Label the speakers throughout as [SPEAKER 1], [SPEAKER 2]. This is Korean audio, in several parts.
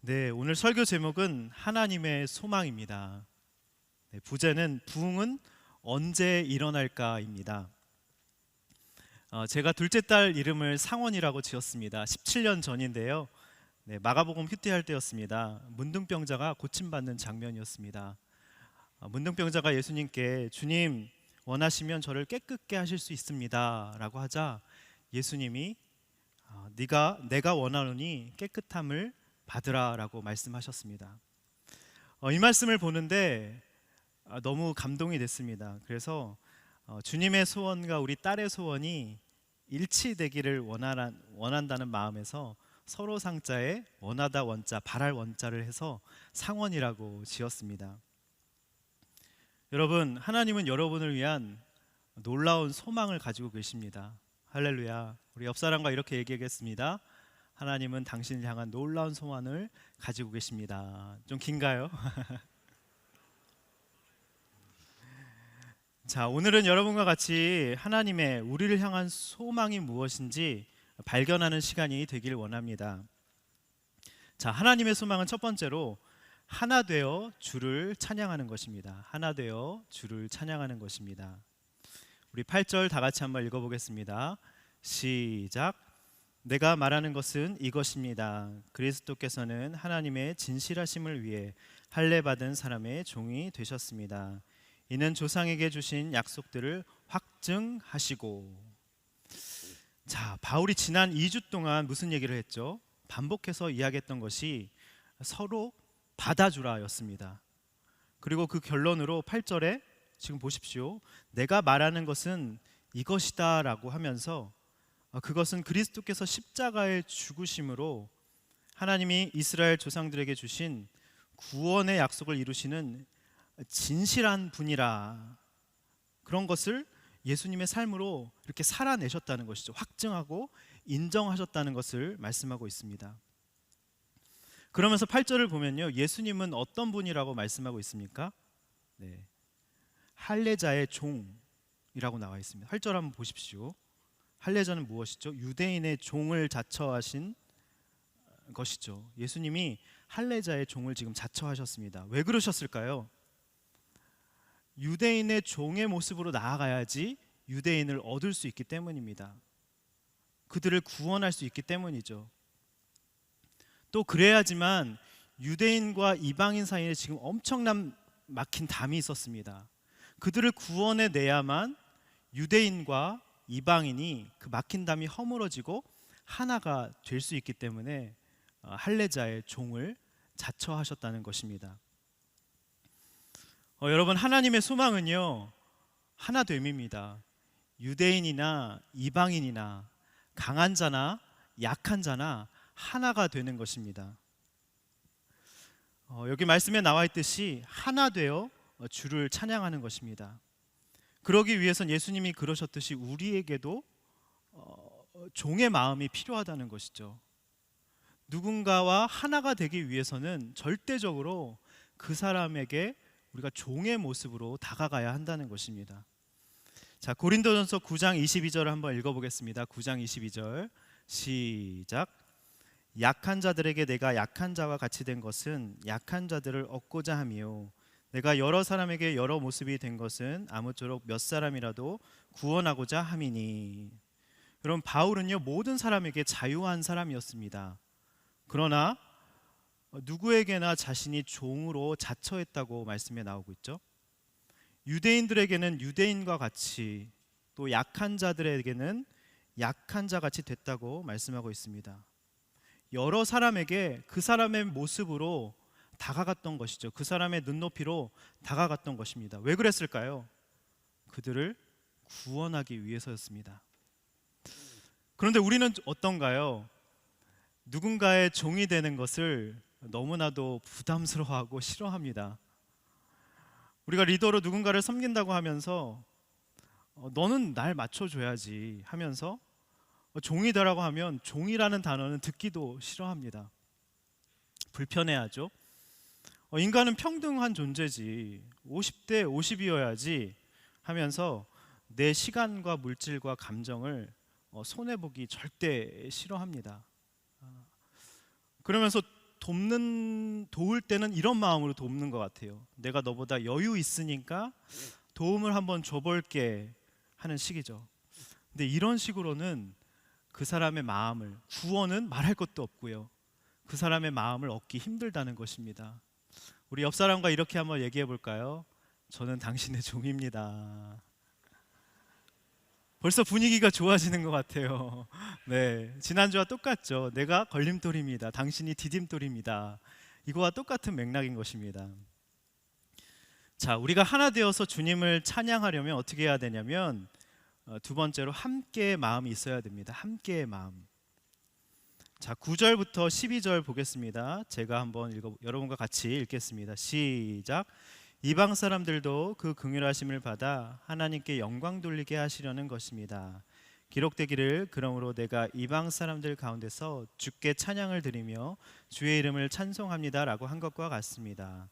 [SPEAKER 1] 네, 오늘 설교 제목은 하나님의 소망입니다. 네, 부제는 부흥은 언제 일어날까입니다. 제가 둘째 딸 이름을 상원이라고 지었습니다. 17년 전인데요. 네, 마가복음 휴대할 때였습니다. 문둥병자가 고침받는 장면이었습니다. 문둥병자가 예수님께 주님 원하시면 저를 깨끗게 하실 수 있습니다 라고 하자 예수님이 내가 원하노니 깨끗함을 받으라 라고 말씀하셨습니다. 이 말씀을 보는데 너무 감동이 됐습니다. 그래서 주님의 소원과 우리 딸의 소원이 일치되기를 원한다는 마음에서 서로 상자에 원하다 원자, 바랄 원자를 해서 상원이라고 지었습니다. 여러분, 하나님은 여러분을 위한 놀라운 소망을 가지고 계십니다. 할렐루야. 우리 옆 사람과 이렇게 얘기하겠습니다. 하나님은 당신을 향한 놀라운 소망을 가지고 계십니다. 좀 긴가요? 자, 오늘은 여러분과 같이 하나님의 우리를 향한 소망이 무엇인지 발견하는 시간이 되길 원합니다. 자, 하나님의 소망은 첫 번째로 하나 되어 주를 찬양하는 것입니다. 하나 되어 주를 찬양하는 것입니다. 우리 8절 다 같이 한번 읽어보겠습니다. 시작. 내가 말하는 것은 이것입니다. 그리스도께서는 하나님의 진실하심을 위해 할례 받은 사람의 종이 되셨습니다. 이는 조상에게 주신 약속들을 확증하시고. 자, 바울이 지난 2주 동안 무슨 얘기를 했죠? 반복해서 이야기했던 것이 서로 받아주라였습니다. 그리고 그 결론으로 8절에 지금 보십시오. 내가 말하는 것은 이것이다 라고 하면서 그것은 그리스도께서 십자가의 죽으심으로 하나님이 이스라엘 조상들에게 주신 구원의 약속을 이루시는 진실한 분이라, 그런 것을 예수님의 삶으로 이렇게 살아내셨다는 것이죠. 확증하고 인정하셨다는 것을 말씀하고 있습니다. 그러면서 8절을 보면요, 예수님은 어떤 분이라고 말씀하고 있습니까? 네, 할례자의 종이라고 나와 있습니다. 8절 한번 보십시오. 할례자는 무엇이죠? 유대인의 종을 자처하신 것이죠. 예수님이 할례자의 종을 지금 자처하셨습니다. 왜 그러셨을까요? 유대인의 종의 모습으로 나아가야지 유대인을 얻을 수 있기 때문입니다. 그들을 구원할 수 있기 때문이죠. 또 그래야지만 유대인과 이방인 사이에 지금 엄청난 막힌 담이 있었습니다. 그들을 구원해 내야만 유대인과 이방인이 그 막힌 담이 허물어지고 하나가 될 수 있기 때문에 할례자의 종을 자처하셨다는 것입니다. 여러분, 하나님의 소망은요, 하나됨입니다. 유대인이나 이방인이나 강한 자나 약한 자나 하나가 되는 것입니다. 여기 말씀에 나와 있듯이 하나 되어 주를 찬양하는 것입니다. 그러기 위해선 예수님이 그러셨듯이 우리에게도 종의 마음이 필요하다는 것이죠. 누군가와 하나가 되기 위해서는 절대적으로 그 사람에게 우리가 종의 모습으로 다가가야 한다는 것입니다. 자, 고린도전서 9장 22절을 한번 읽어보겠습니다. 9장 22절 시작. 약한 자들에게 내가 약한 자와 같이 된 것은 약한 자들을 얻고자 함이요, 내가 여러 사람에게 여러 모습이 된 것은 아무쪼록 몇 사람이라도 구원하고자 함이니. 여러분, 바울은요, 모든 사람에게 자유한 사람이었습니다. 그러나 누구에게나 자신이 종으로 자처했다고 말씀에 나오고 있죠. 유대인들에게는 유대인과 같이, 또 약한 자들에게는 약한 자 같이 됐다고 말씀하고 있습니다. 여러 사람에게 그 사람의 모습으로 다가갔던 것이죠. 그 사람의 눈높이로 다가갔던 것입니다. 왜 그랬을까요? 그들을 구원하기 위해서였습니다. 그런데 우리는 어떤가요? 누군가의 종이 되는 것을 너무나도 부담스러워하고 싫어합니다. 우리가 리더로 누군가를 섬긴다고 하면서 너는 날 맞춰줘야지 하면서 종이 되라고 하면 종이라는 단어는 듣기도 싫어합니다. 불편해하죠. 인간은 평등한 존재지, 50대 50이어야지 하면서 내 시간과 물질과 감정을 손해보기 절대 싫어합니다. 그러면서 도울 때는 이런 마음으로 돕는 것 같아요. 내가 너보다 여유 있으니까 도움을 한번 줘볼게 하는 식이죠. 근데 이런 식으로는 그 사람의 마음을, 구원은 말할 것도 없고요, 그 사람의 마음을 얻기 힘들다는 것입니다. 우리 옆 사람과 이렇게 한번 얘기해 볼까요? 저는 당신의 종입니다. 벌써 분위기가 좋아지는 것 같아요. 네, 지난주와 똑같죠. 내가 걸림돌입니다. 당신이 디딤돌입니다. 이거와 똑같은 맥락인 것입니다. 자, 우리가 하나 되어서 주님을 찬양하려면 어떻게 해야 되냐면 두 번째로 함께의 마음이 있어야 됩니다. 함께의 마음. 자, 9절부터 12절 보겠습니다. 제가 한번 여러분과 같이 읽겠습니다. 시작. 이방 사람들도 그 긍휼하심을 받아 하나님께 영광 돌리게 하시려는 것입니다. 기록되기를 그러므로 내가 이방 사람들 가운데서 주께 찬양을 드리며 주의 이름을 찬송합니다라고 한 것과 같습니다.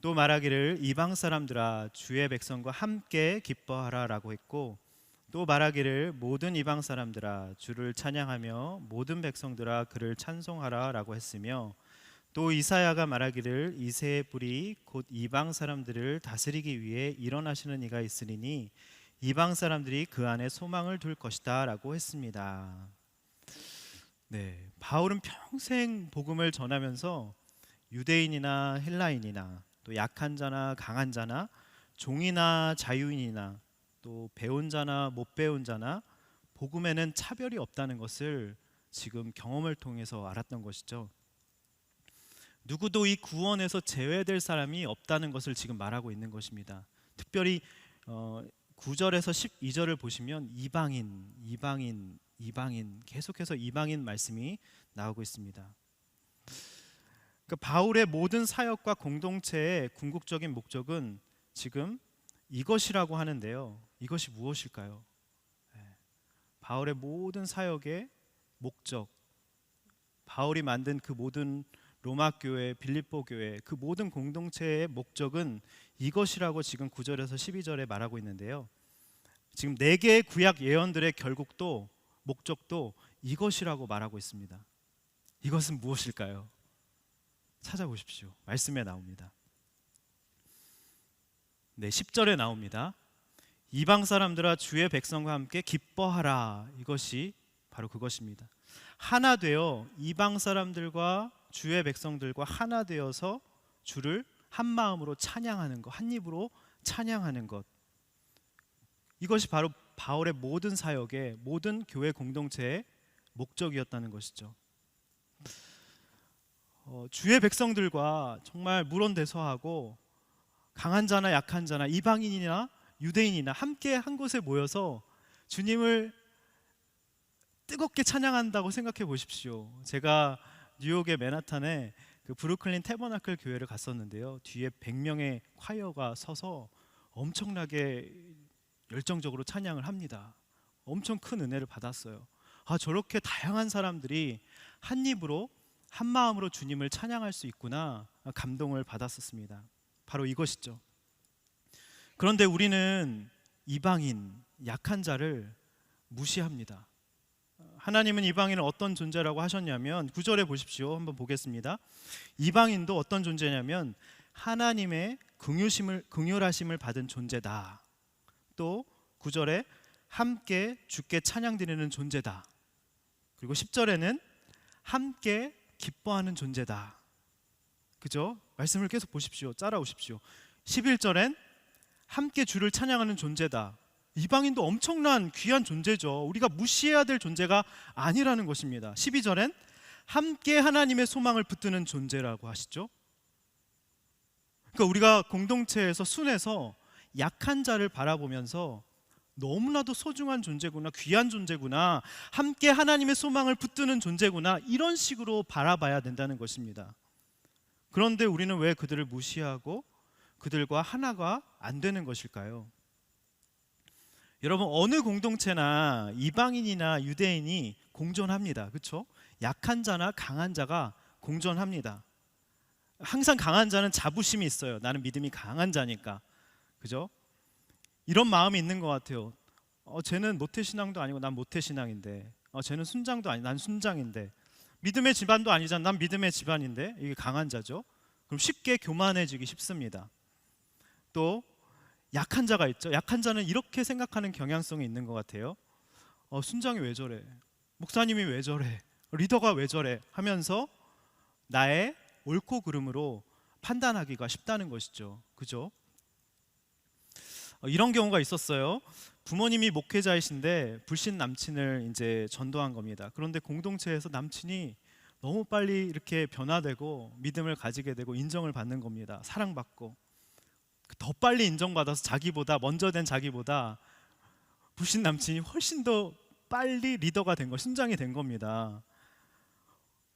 [SPEAKER 1] 또 말하기를 이방 사람들아 주의 백성과 함께 기뻐하라라고 했고, 또 말하기를 모든 이방 사람들아 주를 찬양하며 모든 백성들아 그를 찬송하라라고 했으며, 또 이사야가 말하기를 이새의 뿔이 곧 이방 사람들을 다스리기 위해 일어나시는 이가 있으리니 이방 사람들이 그 안에 소망을 둘 것이다 라고 했습니다. 네, 바울은 평생 복음을 전하면서 유대인이나 헬라인이나 또 약한 자나 강한 자나 종이나 자유인이나 또 배운 자나 못 배운 자나 복음에는 차별이 없다는 것을 지금 경험을 통해서 알았던 것이죠. 누구도 이 구원에서 제외될 사람이 없다는 것을 지금 말하고 있는 것입니다. 특별히 9절에서 12절을 보시면 이방인, 이방인, 이방인, 계속해서 이방인 말씀이 나오고 있습니다. 그러니까 바울의 모든 사역과 공동체의 궁극적인 목적은 지금 이것이라고 하는데요. 이것이 무엇일까요? 바울의 모든 사역의 목적, 바울이 만든 그 모든 로마 교회, 빌립보 교회, 그 모든 공동체의 목적은 이것이라고 지금 9절에서 12절에 말하고 있는데요. 지금 4개의 구약 예언들의 결국도 목적도 이것이라고 말하고 있습니다. 이것은 무엇일까요? 찾아보십시오. 말씀에 나옵니다. 네, 10절에 나옵니다. 이방 사람들아 주의 백성과 함께 기뻐하라. 이것이 바로 그것입니다. 하나 되어 이방 사람들과 주의 백성들과 하나 되어서 주를 한 마음으로 찬양하는 것, 한 입으로 찬양하는 것, 이것이 바로 바울의 모든 사역의, 모든 교회 공동체의 목적이었다는 것이죠. 주의 백성들과 정말 물론대소하고 강한 자나 약한 자나 이방인이나 유대인이나 함께 한 곳에 모여서 주님을 뜨겁게 찬양한다고 생각해 보십시오. 제가 뉴욕의 맨하탄에 그 브루클린 태버나클 교회를 갔었는데요. 뒤에 100명의 콰이어가 서서 엄청나게 열정적으로 찬양을 합니다. 엄청 큰 은혜를 받았어요. 아, 저렇게 다양한 사람들이 한 입으로 한 마음으로 주님을 찬양할 수 있구나, 감동을 받았었습니다. 바로 이것이죠. 그런데 우리는 이방인, 약한 자를 무시합니다. 하나님은 이방인을 어떤 존재라고 하셨냐면 9절에 보십시오. 한번 보겠습니다. 이방인도 어떤 존재냐면 하나님의 긍휼하심을 받은 존재다. 또 9절에 함께 주께 찬양드리는 존재다. 그리고 10절에는 함께 기뻐하는 존재다. 그죠? 말씀을 계속 보십시오. 따라오십시오. 11절엔 함께 주를 찬양하는 존재다. 이방인도 엄청난 귀한 존재죠. 우리가 무시해야 될 존재가 아니라는 것입니다. 12절엔 함께 하나님의 소망을 붙드는 존재라고 하시죠. 그러니까 우리가 공동체에서 순에서 약한 자를 바라보면서 너무나도 소중한 존재구나, 귀한 존재구나, 함께 하나님의 소망을 붙드는 존재구나, 이런 식으로 바라봐야 된다는 것입니다. 그런데 우리는 왜 그들을 무시하고 그들과 하나가 안 되는 것일까요? 여러분, 어느 공동체나 이방인이나 유대인이 공존합니다. 그렇죠? 약한 자나 강한 자가 공존합니다. 항상 강한 자는 자부심이 있어요. 나는 믿음이 강한 자니까. 그죠? 이런 마음이 있는 것 같아요. 쟤는 모태신앙도 아니고 난 모태신앙인데, 쟤는 순장도 아니고 난 순장인데, 믿음의 집안도 아니잖아. 난 믿음의 집안인데. 이게 강한 자죠. 그럼 쉽게 교만해지기 쉽습니다. 또 약한 자가 있죠. 약한 자는 이렇게 생각하는 경향성이 있는 것 같아요. 순장이 왜 저래? 목사님이 왜 저래? 리더가 왜 저래? 하면서 나의 옳고 그름으로 판단하기가 쉽다는 것이죠. 그죠? 이런 경우가 있었어요. 부모님이 목회자이신데 불신 남친을 이제 전도한 겁니다. 그런데 공동체에서 남친이 너무 빨리 이렇게 변화되고 믿음을 가지게 되고 인정을 받는 겁니다. 사랑받고 더 빨리 인정받아서 먼저 된 자기보다 불신 남친이 훨씬 더 빨리 리더가 된 거, 신장이 된 겁니다.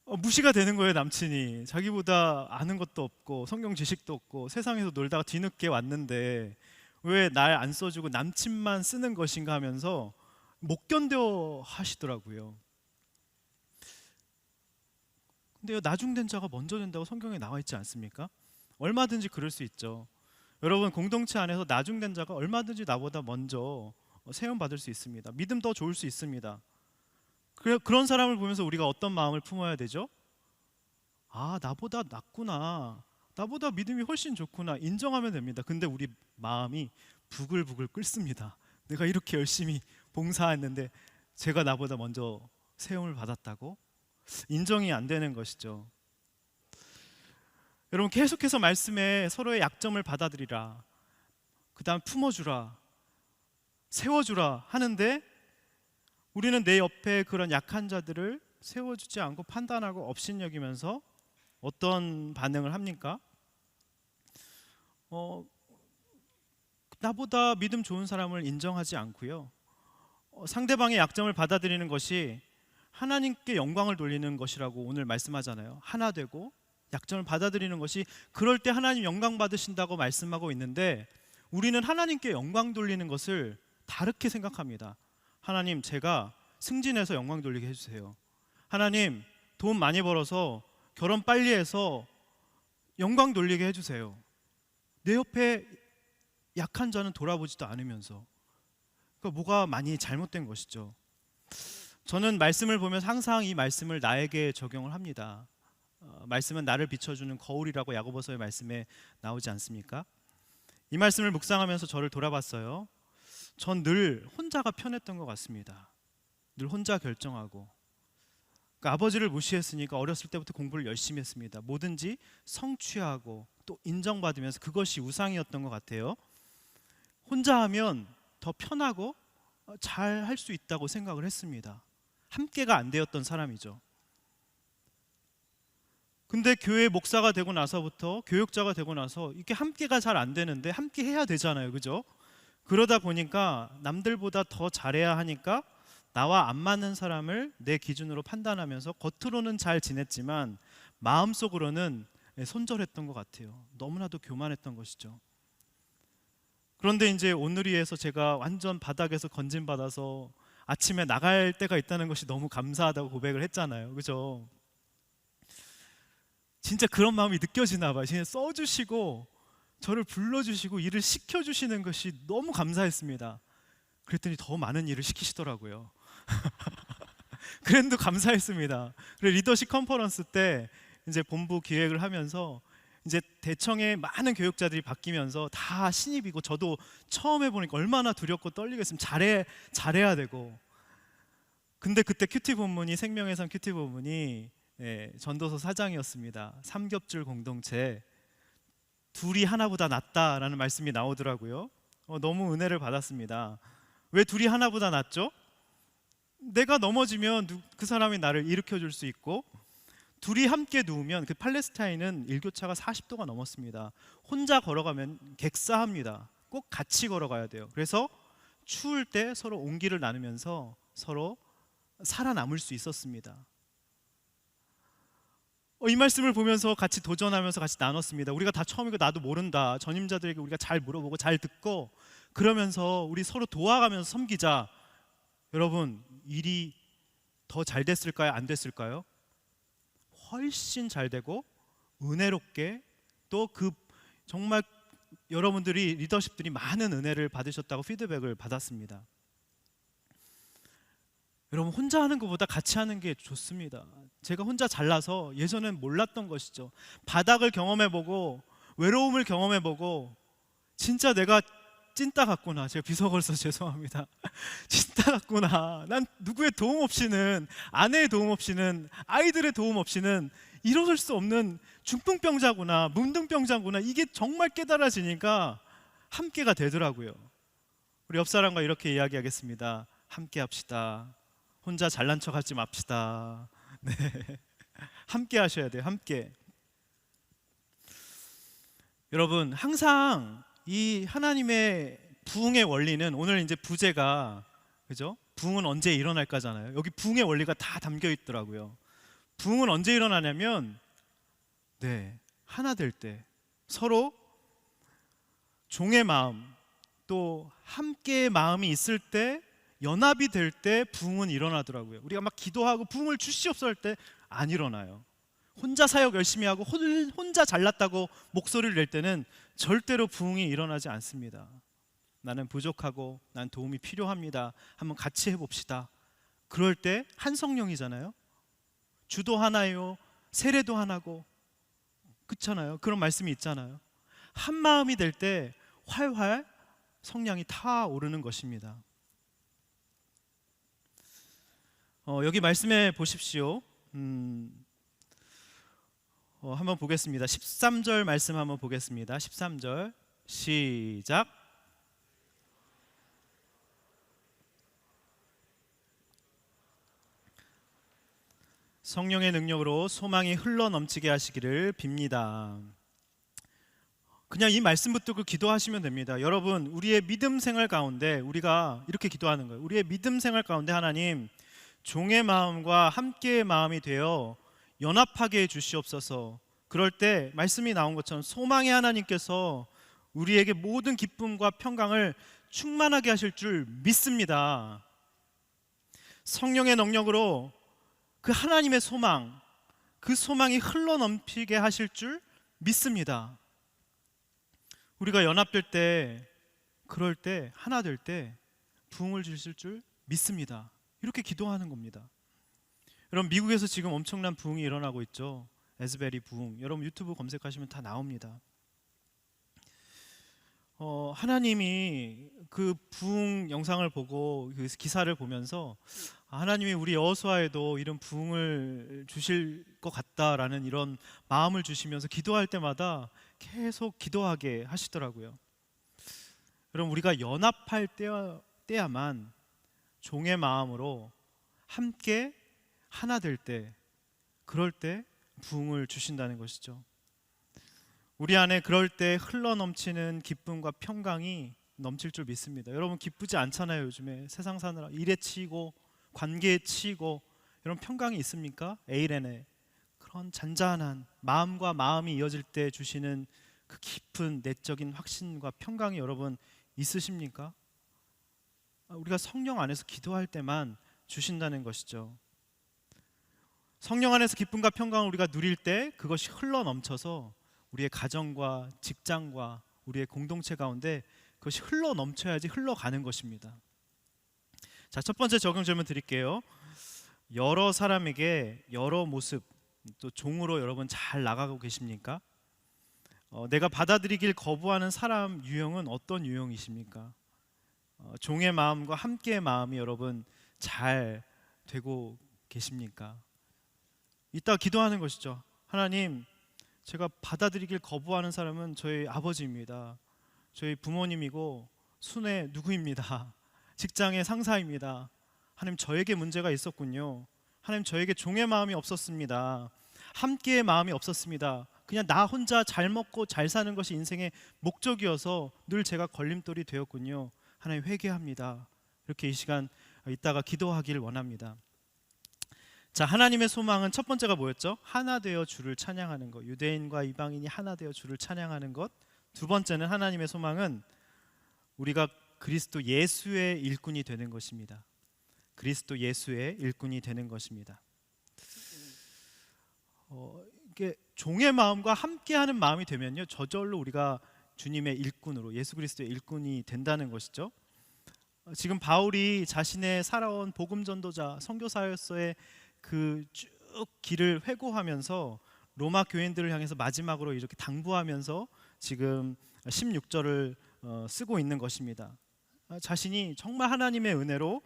[SPEAKER 1] 무시가 되는 거예요. 남친이 자기보다 아는 것도 없고 성경 지식도 없고 세상에서 놀다가 뒤늦게 왔는데 왜 날 안 써주고 남친만 쓰는 것인가 하면서 못 견뎌 하시더라고요. 근데요, 나중된 자가 먼저 된다고 성경에 나와 있지 않습니까? 얼마든지 그럴 수 있죠. 여러분, 공동체 안에서 나중된 자가 얼마든지 나보다 먼저 세움받을 수 있습니다. 믿음 더 좋을 수 있습니다. 그런 사람을 보면서 우리가 어떤 마음을 품어야 되죠? 아, 나보다 낫구나. 나보다 믿음이 훨씬 좋구나. 인정하면 됩니다. 근데 우리 마음이 부글부글 끓습니다. 내가 이렇게 열심히 봉사했는데 제가 나보다 먼저 세움을 받았다고? 인정이 안 되는 것이죠. 여러분, 계속해서 말씀에 서로의 약점을 받아들이라, 그 다음 품어주라, 세워주라 하는데 우리는 내 옆에 그런 약한 자들을 세워주지 않고 판단하고 업신여기면서 어떤 반응을 합니까? 나보다 믿음 좋은 사람을 인정하지 않고요. 상대방의 약점을 받아들이는 것이 하나님께 영광을 돌리는 것이라고 오늘 말씀하잖아요. 하나 되고 약점을 받아들이는 것이 그럴 때 하나님 영광 받으신다고 말씀하고 있는데 우리는 하나님께 영광 돌리는 것을 다르게 생각합니다. 하나님, 제가 승진해서 영광 돌리게 해주세요. 하나님, 돈 많이 벌어서 결혼 빨리 해서 영광 돌리게 해주세요. 내 옆에 약한 자는 돌아보지도 않으면서, 그러니까 뭐가 많이 잘못된 것이죠. 저는 말씀을 보면 항상 이 말씀을 나에게 적용을 합니다. 말씀은 나를 비춰주는 거울이라고 야고보서의 말씀에 나오지 않습니까? 이 말씀을 묵상하면서 저를 돌아봤어요. 전 늘 혼자가 편했던 것 같습니다. 늘 혼자 결정하고, 그러니까 아버지를 무시했으니까 어렸을 때부터 공부를 열심히 했습니다. 뭐든지 성취하고 또 인정받으면서 그것이 우상이었던 것 같아요. 혼자 하면 더 편하고 잘 할 수 있다고 생각을 했습니다. 함께가 안 되었던 사람이죠. 근데 교회 목사가 되고 나서부터, 교육자가 되고 나서 이게 함께가 잘 안 되는데 함께 해야 되잖아요. 그죠? 그러다 보니까 남들보다 더 잘해야 하니까 나와 안 맞는 사람을 내 기준으로 판단하면서 겉으로는 잘 지냈지만 마음속으로는 손절했던 것 같아요. 너무나도 교만했던 것이죠. 그런데 이제 오늘이에서 제가 완전 바닥에서 건진받아서 아침에 나갈 때가 있다는 것이 너무 감사하다고 고백을 했잖아요. 그죠? 진짜 그런 마음이 느껴지나 봐요. 진짜 써주시고 저를 불러주시고 일을 시켜주시는 것이 너무 감사했습니다. 그랬더니 더 많은 일을 시키시더라고요. 그래도 감사했습니다. 그래서 리더십 컨퍼런스 때 이제 본부 기획을 하면서 이제 대청에 많은 교육자들이 바뀌면서 다 신입이고 저도 처음 해보니까 얼마나 두렵고 떨리겠으면 잘해야 되고. 근데 그때 큐티 본문이 생명의 산 큐티 본문이 전도서 4장이었습니다. 삼겹줄 공동체, 둘이 하나보다 낫다라는 말씀이 나오더라고요. 너무 은혜를 받았습니다. 왜 둘이 하나보다 낫죠? 내가 넘어지면 그 사람이 나를 일으켜 줄 수 있고, 둘이 함께 누우면, 그 팔레스타인은 일교차가 40도가 넘었습니다. 혼자 걸어가면 객사합니다. 꼭 같이 걸어가야 돼요. 그래서 추울 때 서로 온기를 나누면서 서로 살아남을 수 있었습니다. 이 말씀을 보면서 같이 도전하면서 같이 나눴습니다. 우리가 다 처음이고 나도 모른다. 전임자들에게 우리가 잘 물어보고 잘 듣고 그러면서 우리 서로 도와가면서 섬기자. 여러분, 일이 더 잘 됐을까요? 안 됐을까요? 훨씬 잘 되고 은혜롭게, 또 그 정말 여러분들이 리더십들이 많은 은혜를 받으셨다고 피드백을 받았습니다. 여러분, 혼자 하는 것보다 같이 하는 게 좋습니다. 제가 혼자 잘나서 예전엔 몰랐던 것이죠. 바닥을 경험해보고 외로움을 경험해보고 진짜 내가 찐따 같구나. 제가 비속어로서 죄송합니다. 찐따 같구나. 난 누구의 도움 없이는, 아내의 도움 없이는, 아이들의 도움 없이는 일어설 수 없는 중풍병자구나, 문둥병자구나. 이게 정말 깨달아지니까 함께가 되더라고요. 우리 옆 사람과 이렇게 이야기하겠습니다. 함께 합시다. 혼자 잘난 척 하지 맙시다. 네. 함께 하셔야 돼요. 함께. 여러분, 항상 이 하나님의 부흥의 원리는, 오늘 이제 부제가, 그죠? 부흥은 언제 일어날까잖아요. 여기 부흥의 원리가 다 담겨 있더라고요. 부흥은 언제 일어나냐면, 하나 될 때, 서로 종의 마음, 또 함께의 마음이 있을 때, 연합이 될 때 부흥은 일어나더라고요. 우리가 막 기도하고 부흥을 주시옵소서 할 때 안 일어나요. 혼자 사역 열심히 하고 혼자 잘났다고 목소리를 낼 때는 절대로 부흥이 일어나지 않습니다. 나는 부족하고 난 도움이 필요합니다. 한번 같이 해봅시다. 그럴 때 한 성령이잖아요. 주도 하나요, 세례도 하나고, 그렇잖아요. 그런 말씀이 있잖아요. 한 마음이 될 때 활활 성령이 타오르는 것입니다. 여기 말씀해 보십시오. 한번 보겠습니다. 13절 말씀 한번 보겠습니다. 13절 시작. 성령의 능력으로 소망이 흘러넘치게 하시기를 빕니다. 그냥 이 말씀 붙들고 기도하시면 됩니다. 여러분, 우리의 믿음 생활 가운데 우리가 이렇게 기도하는 거예요. 우리의 믿음 생활 가운데 하나님, 종의 마음과 함께의 마음이 되어 연합하게 해주시옵소서. 그럴 때 말씀이 나온 것처럼 소망의 하나님께서 우리에게 모든 기쁨과 평강을 충만하게 하실 줄 믿습니다. 성령의 능력으로 그 하나님의 소망, 그 소망이 흘러넘치게 하실 줄 믿습니다. 우리가 연합될 때, 그럴 때, 하나 될 때 부흥을 주실 줄 믿습니다. 이렇게 기도하는 겁니다. 여러분, 미국에서 지금 엄청난 부흥이 일어나고 있죠. 에스베리 부흥. 여러분 유튜브 검색하시면 다 나옵니다. 하나님이 그 부흥 영상을 보고 그 기사를 보면서 하나님이 우리 여호수아에도 이런 부흥을 주실 것 같다라는 이런 마음을 주시면서 기도할 때마다 계속 기도하게 하시더라고요. 여러분, 우리가 연합할 때야만 종의 마음으로 함께 하나 될 때, 그럴 때 부흥을 주신다는 것이죠. 우리 안에 그럴 때 흘러넘치는 기쁨과 평강이 넘칠 줄 믿습니다. 여러분, 기쁘지 않잖아요. 요즘에 세상 사느라 일에 치이고 관계에 치이고. 여러분, 평강이 있습니까? 에이레네, 그런 잔잔한 마음과 마음이 이어질 때 주시는 그 깊은 내적인 확신과 평강이 여러분 있으십니까? 우리가 성령 안에서 기도할 때만 주신다는 것이죠. 성령 안에서 기쁨과 평강을 우리가 누릴 때 그것이 흘러넘쳐서 우리의 가정과 직장과 우리의 공동체 가운데 그것이 흘러넘쳐야지 흘러가는 것입니다. 자, 첫 번째 적용 질문 드릴게요. 여러 사람에게 여러 모습, 또 종으로 여러분 잘 나가고 계십니까? 내가 받아들이길 거부하는 사람 유형은 어떤 유형이십니까? 종의 마음과 함께의 마음이 여러분 잘 되고 계십니까? 이따 기도하는 것이죠. 하나님, 제가 받아들이길 거부하는 사람은 저희 아버지입니다. 저희 부모님이고 순애 누구입니다. 직장의 상사입니다. 하나님, 저에게 문제가 있었군요. 하나님, 저에게 종의 마음이 없었습니다. 함께의 마음이 없었습니다. 그냥 나 혼자 잘 먹고 잘 사는 것이 인생의 목적이어서 늘 제가 걸림돌이 되었군요. 하나님, 회개합니다. 이렇게 이 시간 이따가 기도하기를 원합니다. 자, 하나님의 소망은 첫 번째가 뭐였죠? 하나 되어 주를 찬양하는 것. 유대인과 이방인이 하나 되어 주를 찬양하는 것. 두 번째는 하나님의 소망은 우리가 그리스도 예수의 일꾼이 되는 것입니다. 그리스도 예수의 일꾼이 되는 것입니다. 이게 종의 마음과 함께하는 마음이 되면요, 저절로 우리가 주님의 일꾼으로, 예수 그리스도의 일꾼이 된다는 것이죠. 지금 바울이 자신의 살아온 복음 전도자 선교사로서의 그 쭉 길을 회고하면서 로마 교인들을 향해서 마지막으로 이렇게 당부하면서 지금 16절을 쓰고 있는 것입니다. 자신이 정말 하나님의 은혜로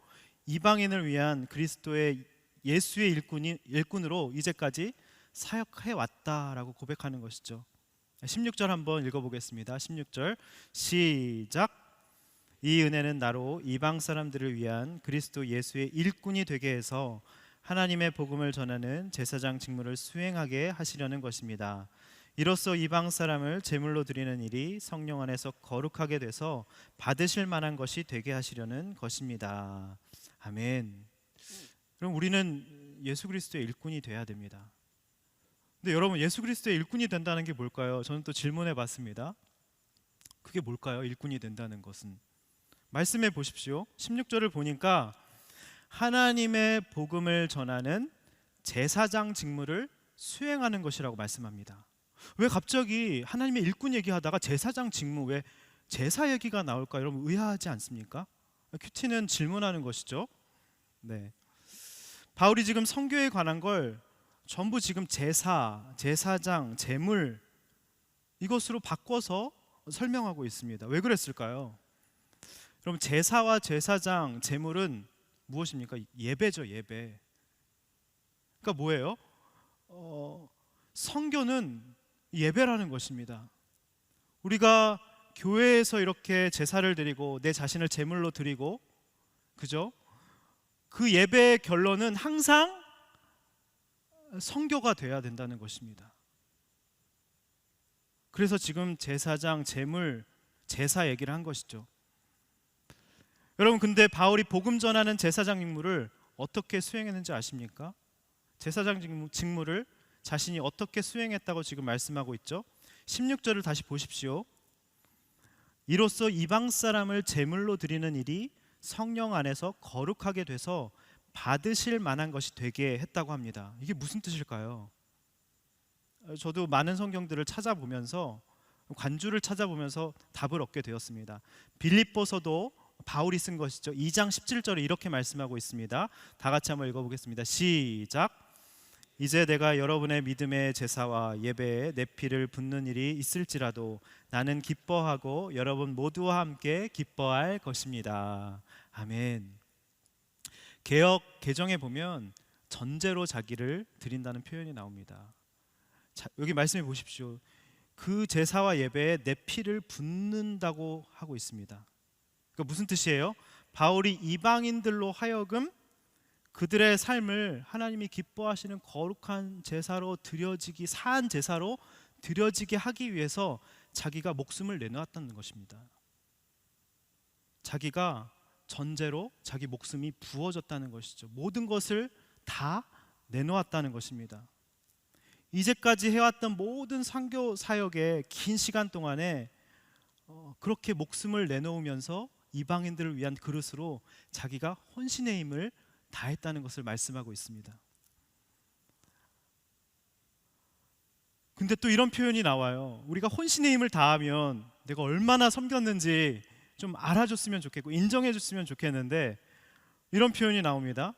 [SPEAKER 1] 이방인을 위한 그리스도의 예수의 일꾼으로 이제까지 사역해 왔다라고 고백하는 것이죠. 16절 한번 읽어보겠습니다. 16절 시작. 이 은혜는 나로 이방 사람들을 위한 그리스도 예수의 일꾼이 되게 해서 하나님의 복음을 전하는 제사장 직무를 수행하게 하시려는 것입니다. 이로써 이방 사람을 제물로 드리는 일이 성령 안에서 거룩하게 돼서 받으실 만한 것이 되게 하시려는 것입니다. 아멘. 그럼 우리는 예수 그리스도의 일꾼이 돼야 됩니다. 근데 여러분, 예수 그리스도의 일꾼이 된다는 게 뭘까요? 저는 또 질문해 봤습니다. 그게 뭘까요? 일꾼이 된다는 것은. 말씀해 보십시오. 16절을 보니까 하나님의 복음을 전하는 제사장 직무를 수행하는 것이라고 말씀합니다. 왜 갑자기 하나님의 일꾼 얘기하다가 제사장 직무, 왜 제사 얘기가 나올까? 여러분 의아하지 않습니까? 큐티는 질문하는 것이죠. 네. 바울이 지금 선교에 관한 걸 전부 지금 제사, 제사장, 제물 이것으로 바꿔서 설명하고 있습니다. 왜 그랬을까요? 그럼 제사와 제사장, 제물은 무엇입니까? 예배죠, 예배. 그러니까 뭐예요? 선교는 예배라는 것입니다. 우리가 교회에서 이렇게 제사를 드리고 내 자신을 제물로 드리고, 그죠? 그 예배의 결론은 항상 선교가 돼야 된다는 것입니다. 그래서 지금 제사장, 제물, 제사 얘기를 한 것이죠. 여러분, 근데 바울이 복음 전하는 제사장 직무를 어떻게 수행했는지 아십니까? 제사장 직무를 자신이 어떻게 수행했다고 지금 말씀하고 있죠. 16절을 다시 보십시오. 이로써 이방 사람을 제물로 드리는 일이 성령 안에서 거룩하게 돼서 받으실 만한 것이 되게 했다고 합니다. 이게 무슨 뜻일까요? 저도 많은 성경들을 찾아보면서, 관주를 찾아보면서 답을 얻게 되었습니다. 빌립보서도 바울이 쓴 것이죠. 2장 17절에 이렇게 말씀하고 있습니다. 다 같이 한번 읽어보겠습니다. 시작. 이제 내가 여러분의 믿음의 제사와 예배에 내 피를 붓는 일이 있을지라도 나는 기뻐하고 여러분 모두와 함께 기뻐할 것입니다. 아멘. 개역 개정에 보면 전제로 자기를 드린다는 표현이 나옵니다. 자, 여기 말씀해 보십시오. 그 제사와 예배에 내 피를 붓는다고 하고 있습니다. 그러니까 무슨 뜻이에요? 바울이 이방인들로 하여금 그들의 삶을 하나님이 기뻐하시는 거룩한 제사로 드려지기, 사한 제사로 드려지게 하기 위해서 자기가 목숨을 내놓았다는 것입니다. 자기가 전제로 자기 목숨이 부어졌다는 것이죠. 모든 것을 다 내놓았다는 것입니다. 이제까지 해왔던 모든 선교 사역의 긴 시간 동안에 그렇게 목숨을 내놓으면서 이방인들을 위한 그릇으로 자기가 혼신의 힘을 다했다는 것을 말씀하고 있습니다. 근데 또 이런 표현이 나와요. 우리가 혼신의 힘을 다하면 내가 얼마나 섬겼는지 좀 알아줬으면 좋겠고 인정해줬으면 좋겠는데, 이런 표현이 나옵니다.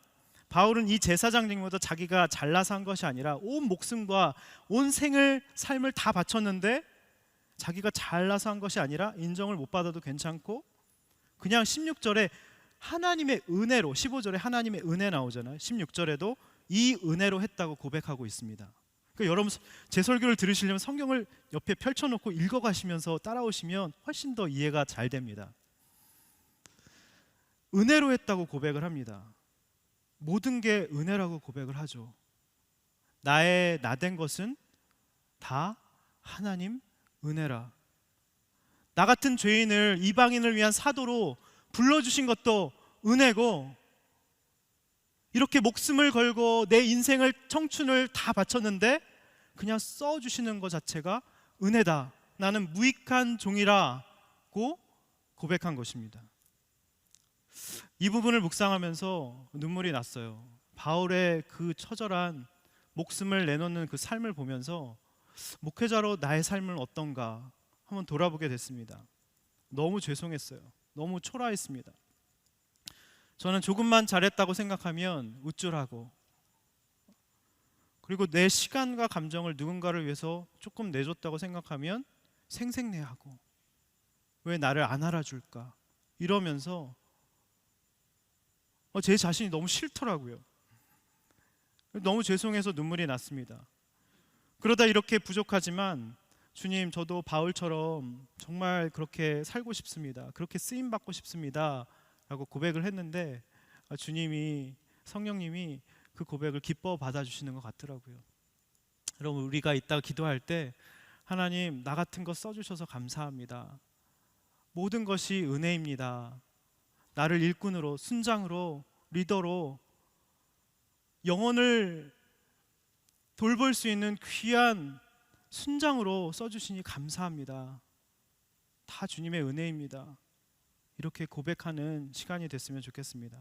[SPEAKER 1] 바울은 이 제사장 직무도 자기가 잘나서 한 것이 아니라 온 목숨과 온 삶을 다 바쳤는데, 자기가 잘나서 한 것이 아니라 인정을 못 받아도 괜찮고 그냥 16절에 하나님의 은혜로, 15절에 하나님의 은혜 나오잖아요. 16절에도 이 은혜로 했다고 고백하고 있습니다. 그러니까 여러분, 제 설교를 들으시려면 성경을 옆에 펼쳐놓고 읽어가시면서 따라오시면 훨씬 더 이해가 잘 됩니다. 은혜로 했다고 고백을 합니다. 모든 게 은혜라고 고백을 하죠. 나된 것은 다 하나님 은혜라. 나 같은 죄인을 이방인을 위한 사도로 불러주신 것도 은혜고, 이렇게 목숨을 걸고 내 인생을, 청춘을 다 바쳤는데 그냥 써주시는 것 자체가 은혜다. 나는 무익한 종이라고 고백한 것입니다. 이 부분을 묵상하면서 눈물이 났어요. 바울의 그 처절한 목숨을 내놓는 그 삶을 보면서 목회자로 나의 삶은 어떤가 한번 돌아보게 됐습니다. 너무 죄송했어요. 너무 초라했습니다. 저는 조금만 잘했다고 생각하면 우쭐하고, 그리고 내 시간과 감정을 누군가를 위해서 조금 내줬다고 생각하면 생색내하고, 왜 나를 안 알아줄까 이러면서 제 자신이 너무 싫더라고요. 너무 죄송해서 눈물이 났습니다. 그러다 이렇게 부족하지만 주님, 저도 바울처럼 정말 그렇게 살고 싶습니다. 그렇게 쓰임 받고 싶습니다 라고 고백을 했는데 주님이, 성령님이 그 고백을 기뻐 받아주시는 것 같더라고요. 여러분, 우리가 이따 기도할 때 하나님, 나 같은 거 써주셔서 감사합니다. 모든 것이 은혜입니다. 나를 일꾼으로, 순장으로, 리더로, 영혼을 돌볼 수 있는 귀한 순장으로 써주시니 감사합니다. 다 주님의 은혜입니다. 이렇게 고백하는 시간이 됐으면 좋겠습니다.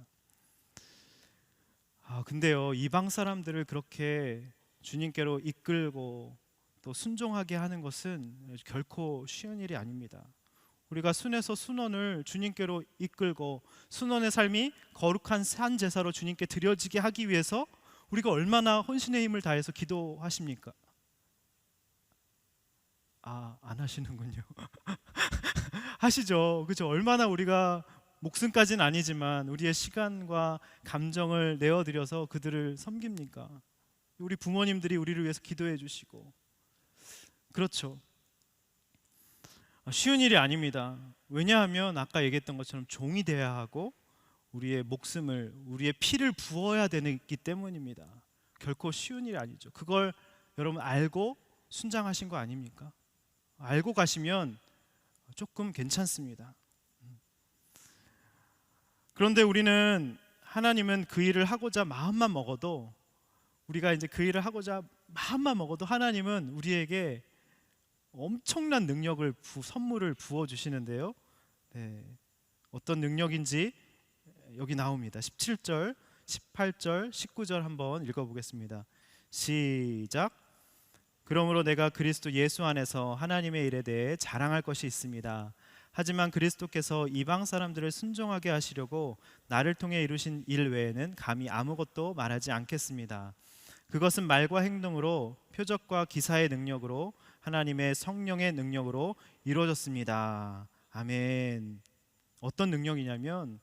[SPEAKER 1] 근데요, 이방 사람들을 그렇게 주님께로 이끌고 또 순종하게 하는 것은 결코 쉬운 일이 아닙니다. 우리가 순에서 순원을 주님께로 이끌고 순원의 삶이 거룩한 산 제사로 주님께 드려지게 하기 위해서 우리가 얼마나 혼신의 힘을 다해서 기도하십니까? 안 하시는군요. 하시죠. 그죠? 얼마나 우리가 목숨까지는 아니지만 우리의 시간과 감정을 내어드려서 그들을 섬깁니까? 우리 부모님들이 우리를 위해서 기도해 주시고. 그렇죠. 쉬운 일이 아닙니다. 왜냐하면 아까 얘기했던 것처럼 종이 되어야 하고 우리의 목숨을, 우리의 피를 부어야 되기 때문입니다. 결코 쉬운 일이 아니죠. 그걸 여러분 알고 순장하신 거 아닙니까? 알고 가시면 조금 괜찮습니다. 그런데 우리는, 하나님은 그 일을 하고자 마음만 먹어도, 우리가 이제 그 일을 하고자 마음만 먹어도 하나님은 우리에게 엄청난 능력을, 선물을 부어주시는데요. 네, 어떤 능력인지 여기 나옵니다. 17절, 18절, 19절 한번 읽어보겠습니다. 시작. 그러므로 내가 그리스도 예수 안에서 하나님의 일에 대해 자랑할 것이 있습니다. 하지만 그리스도께서 이방 사람들을 순종하게 하시려고 나를 통해 이루신 일 외에는 감히 아무것도 말하지 않겠습니다. 그것은 말과 행동으로, 표적과 기사의 능력으로, 하나님의 성령의 능력으로 이루어졌습니다. 아멘. 어떤 능력이냐면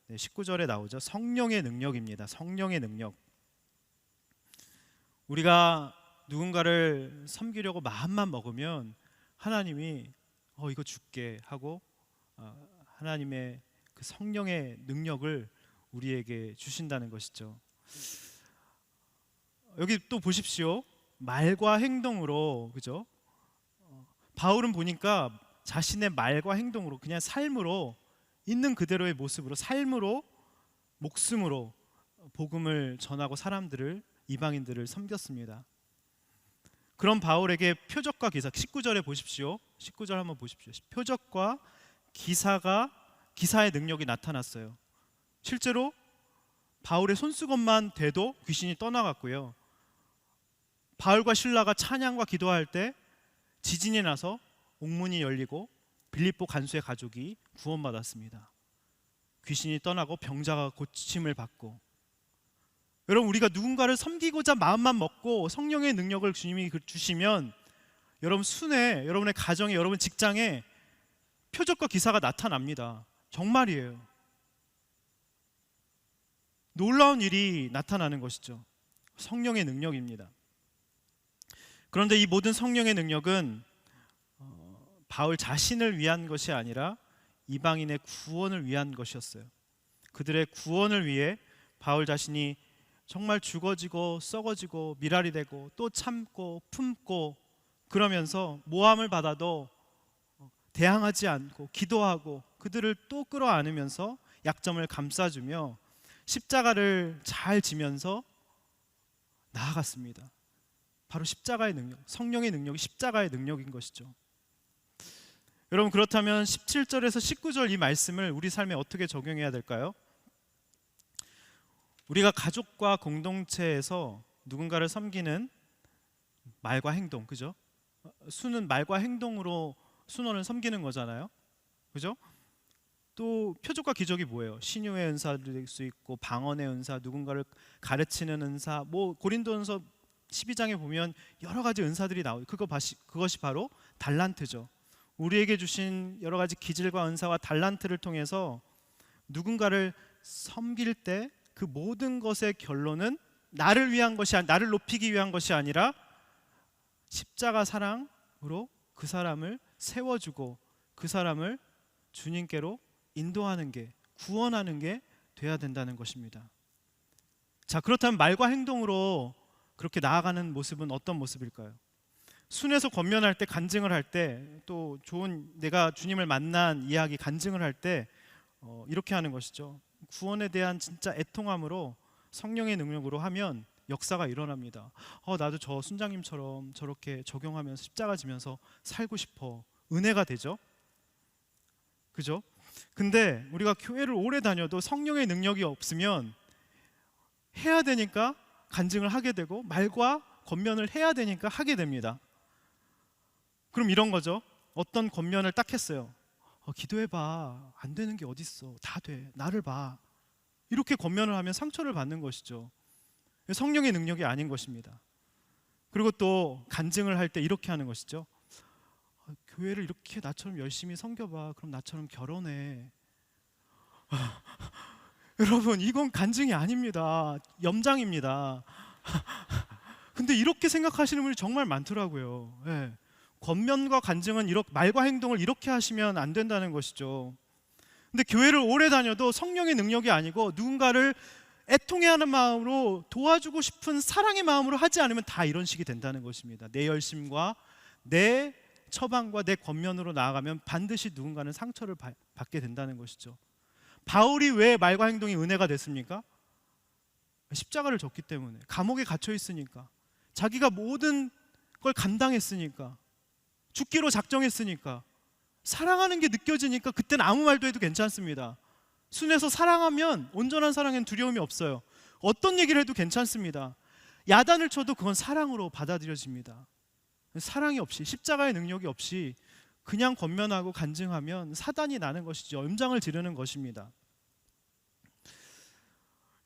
[SPEAKER 1] 19절에 나오죠. 성령의 능력입니다. 성령의 능력. 우리가 누군가를 섬기려고 마음만 먹으면 하나님이 이거 줄게 하고 하나님의 그 성령의 능력을 우리에게 주신다는 것이죠. 여기 또 보십시오. 말과 행동으로, 그죠? 바울은 보니까 자신의 말과 행동으로, 그냥 삶으로, 있는 그대로의 모습으로, 삶으로, 목숨으로 복음을 전하고 사람들을, 이방인들을 섬겼습니다. 그런 바울에게 표적과 기사, 19절에 보십시오. 19절 한번 보십시오. 표적과 기사의 능력이 나타났어요. 실제로 바울의 손수건만 대도 귀신이 떠나갔고요. 바울과 실라가 찬양과 기도할 때 지진이 나서 옥문이 열리고 빌립보 간수의 가족이 구원받았습니다. 귀신이 떠나고 병자가 고침을 받고. 여러분, 우리가 누군가를 섬기고자 마음만 먹고 성령의 능력을 주님이 주시면 여러분 순에, 여러분의 가정에, 여러분 직장에 표적과 기사가 나타납니다. 정말이에요. 놀라운 일이 나타나는 것이죠. 성령의 능력입니다. 그런데 이 모든 성령의 능력은 바울 자신을 위한 것이 아니라 이방인의 구원을 위한 것이었어요. 그들의 구원을 위해 바울 자신이 정말 죽어지고 썩어지고 미랄이 되고 또 참고 품고, 그러면서 모함을 받아도 대항하지 않고 기도하고 그들을 또 끌어안으면서 약점을 감싸주며 십자가를 잘 지면서 나아갔습니다. 바로 십자가의 능력, 성령의 능력이 십자가의 능력인 것이죠. 여러분, 그렇다면 17절에서 19절 이 말씀을 우리 삶에 어떻게 적용해야 될까요? 우리가 가족과 공동체에서 누군가를 섬기는 말과 행동, 그죠? 수는 말과 행동으로 순원을 섬기는 거잖아요, 그죠? 또 표적과 기적이 뭐예요? 신유의 은사도 될 수 있고 방언의 은사, 누군가를 가르치는 은사, 뭐 고린도전서 12장에 보면 여러 가지 은사들이 나오고 그것이 바로 달란트죠. 우리에게 주신 여러 가지 기질과 은사와 달란트를 통해서 누군가를 섬길 때 그 모든 것의 결론은 나를 위한 것이 나를 높이기 위한 것이 아니라 십자가 사랑으로 그 사람을 세워주고 그 사람을 주님께로 인도하는 게, 구원하는 게 돼야 된다는 것입니다. 자, 그렇다면 말과 행동으로 그렇게 나아가는 모습은 어떤 모습일까요? 순에서 권면할 때, 간증을 할 때, 또 좋은 내가 주님을 만난 이야기 간증을 할 때 이렇게 하는 것이죠. 구원에 대한 진짜 애통함으로 성령의 능력으로 하면 역사가 일어납니다. 나도 저 순장님처럼 저렇게 적용하면서 십자가 지면서 살고 싶어. 은혜가 되죠. 그죠? 근데 우리가 교회를 오래 다녀도 성령의 능력이 없으면 해야 되니까 간증을 하게 되고 말과 권면을 해야 되니까 하게 됩니다. 그럼 이런 거죠. 어떤 권면을 딱 했어요. 기도해봐. 안 되는 게 어딨어. 다 돼. 나를 봐. 이렇게 권면을 하면 상처를 받는 것이죠. 성령의 능력이 아닌 것입니다. 그리고 또 간증을 할 때 이렇게 하는 것이죠. 교회를 이렇게 나처럼 열심히 섬겨봐. 그럼 나처럼 결혼해. 여러분, 이건 간증이 아닙니다. 염장입니다. 근데 이렇게 생각하시는 분이 정말 많더라고요. 네. 권면과 간증은 말과 행동을 이렇게 하시면 안 된다는 것이죠. 근데 교회를 오래 다녀도 성령의 능력이 아니고 누군가를 애통해하는 마음으로 도와주고 싶은 사랑의 마음으로 하지 않으면 다 이런 식이 된다는 것입니다. 내 열심과 내 처방과 내 권면으로 나아가면 반드시 누군가는 상처를 받게 된다는 것이죠. 바울이 왜 말과 행동이 은혜가 됐습니까? 십자가를 졌기 때문에, 감옥에 갇혀 있으니까, 자기가 모든 걸 감당했으니까, 죽기로 작정했으니까, 사랑하는 게 느껴지니까 그때는 아무 말도 해도 괜찮습니다. 순에서 사랑하면 온전한 사랑엔 두려움이 없어요. 어떤 얘기를 해도 괜찮습니다. 야단을 쳐도 그건 사랑으로 받아들여집니다. 사랑이 없이, 십자가의 능력이 없이 그냥 권면하고 간증하면 사단이 나는 것이죠. 염장을 지르는 것입니다.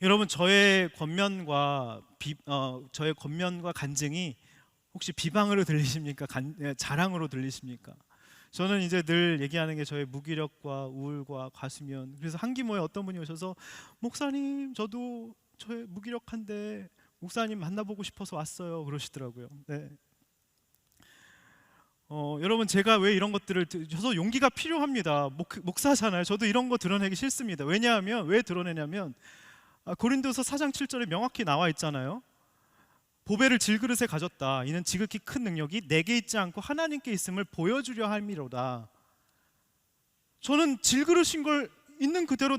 [SPEAKER 1] 여러분, 저의 권면과 간증이 혹시 비방으로 들리십니까? 자랑으로 들리십니까? 저는 이제 늘 얘기하는 게 저의 무기력과 우울과 과수면. 그래서 한기모에 어떤 분이 오셔서 목사님, 저도 저의 무기력한데 목사님 만나보고 싶어서 왔어요. 그러시더라고요. 네. 여러분, 제가 왜 이런 것들을 저도 용기가 필요합니다. 목사잖아요. 저도 이런 거 드러내기 싫습니다. 왜 드러내냐면 고린도서 4장 7절에 명확히 나와 있잖아요. 보배를 질그릇에 가졌다. 이는 지극히 큰 능력이 내게 있지 않고 하나님께 있음을 보여주려 함이로다. 저는 질그릇인 걸 있는 그대로